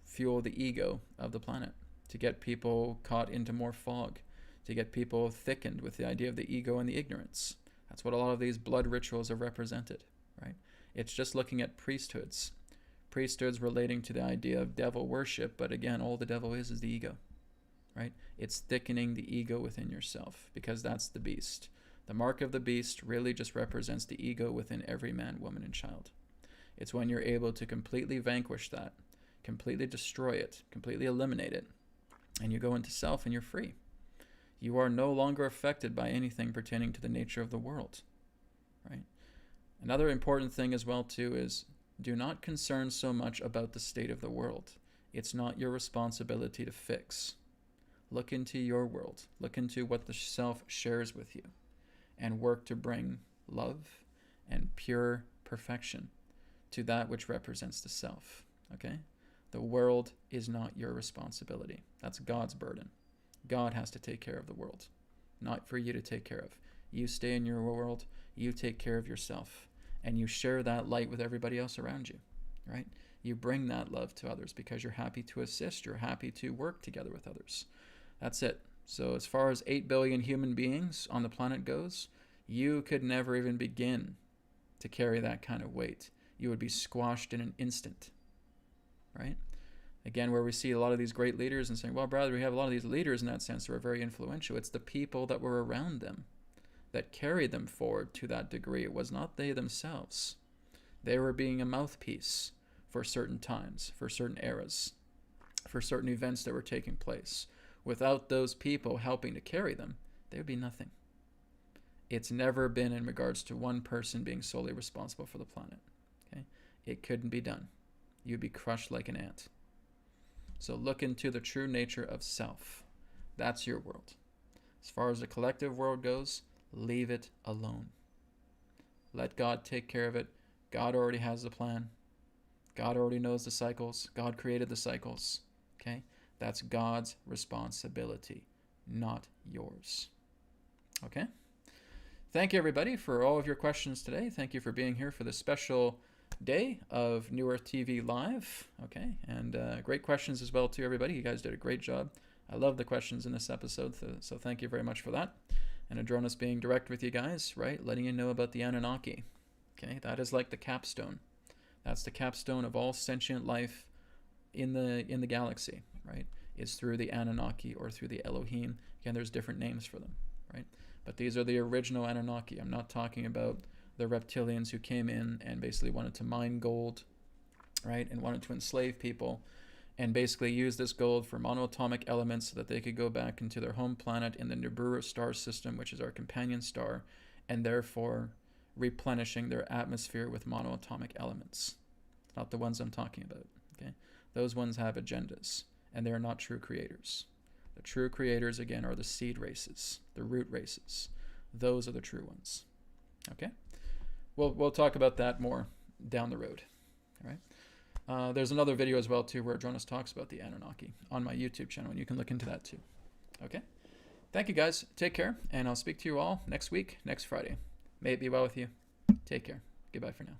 fuel the ego of the planet, to get people caught into more fog, to get people thickened with the idea of the ego and the ignorance. That's what a lot of these blood rituals have represented, right? It's just looking at priesthoods relating to the idea of devil worship, but again, all the devil is the ego, right? It's thickening the ego within yourself, because that's the beast. The mark of the beast really just represents the ego within every man, woman, and child. It's when you're able to completely vanquish that, completely destroy it, completely eliminate it, and you go into self and you're free. You are no longer affected by anything pertaining to the nature of the world, right? Another important thing as well too is do not concern so much about the state of the world. It's not your responsibility to fix. Look into your world. Look into what the self shares with you and work to bring love and pure perfection to that which represents the self, okay? The world is not your responsibility. That's God's burden. God has to take care of the world, not for you to take care of. You stay in your world, you take care of yourself, and you share that light with everybody else around you, right? You bring that love to others because you're happy to assist, you're happy to work together with others. That's it. So as far as 8 billion human beings on the planet goes, you could never even begin to carry that kind of weight. You would be squashed in an instant, right? Again, where we see a lot of these great leaders and saying, well, brother, we have a lot of these leaders in that sense who are very influential. It's the people that were around them that carried them forward to that degree. It was not they themselves. They were being a mouthpiece for certain times, for certain eras, for certain events that were taking place. Without those people helping to carry them, there would be nothing. It's never been in regards to one person being solely responsible for the planet. Okay? It couldn't be done. You'd be crushed like an ant. So look into the true nature of self. That's your world. As far as the collective world goes, leave it alone. Let God take care of it. God already has the plan. God already knows the cycles. God created the cycles. Okay? That's God's responsibility, not yours. Okay? Thank you, everybody, for all of your questions today. Thank you for being here for this special day of New Earth TV Live. Okay, and great questions as well, too, everybody. You guys did a great job. I love the questions in this episode, so thank you very much for that. And Adronis being direct with you guys, right? Letting you know about the Anunnaki. Okay, that is like the capstone. That's the capstone of all sentient life in the galaxy, right? Is through the Anunnaki or through the Elohim. Again, there's different names for them, right? But these are the original Anunnaki. I'm not talking about the reptilians who came in and basically wanted to mine gold, right? And wanted to enslave people and basically use this gold for monoatomic elements so that they could go back into their home planet in the Nibiru star system, which is our companion star, and therefore replenishing their atmosphere with monoatomic elements. It's not the ones I'm talking about. Okay, those ones have agendas, and they're not true creators. The true creators, again, are the seed races, the root races. Those are the true ones. Okay, we'll talk about that more down the road. All right. There's another video as well too where Adronis talks about the Anunnaki on my YouTube channel, and you can look into that too. Okay. Thank you guys. Take care, and I'll speak to you all next week, next Friday. May it be well with you. Take care. Goodbye for now.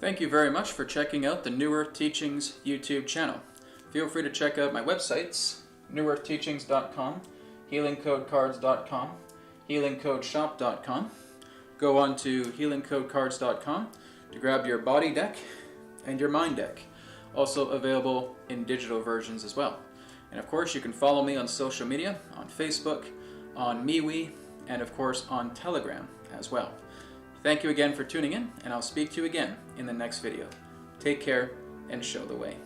Thank you very much for checking out the New Earth Teachings YouTube channel. Feel free to check out my websites, newearthteachings.com, healingcodecards.com, healingcodeshop.com. Go on to healingcodecards.com to grab your body deck and your mind deck. Also available in digital versions as well. And of course, you can follow me on social media, on Facebook, on MeWe, and of course on Telegram as well. Thank you again for tuning in, and I'll speak to you again in the next video. Take care and show the way.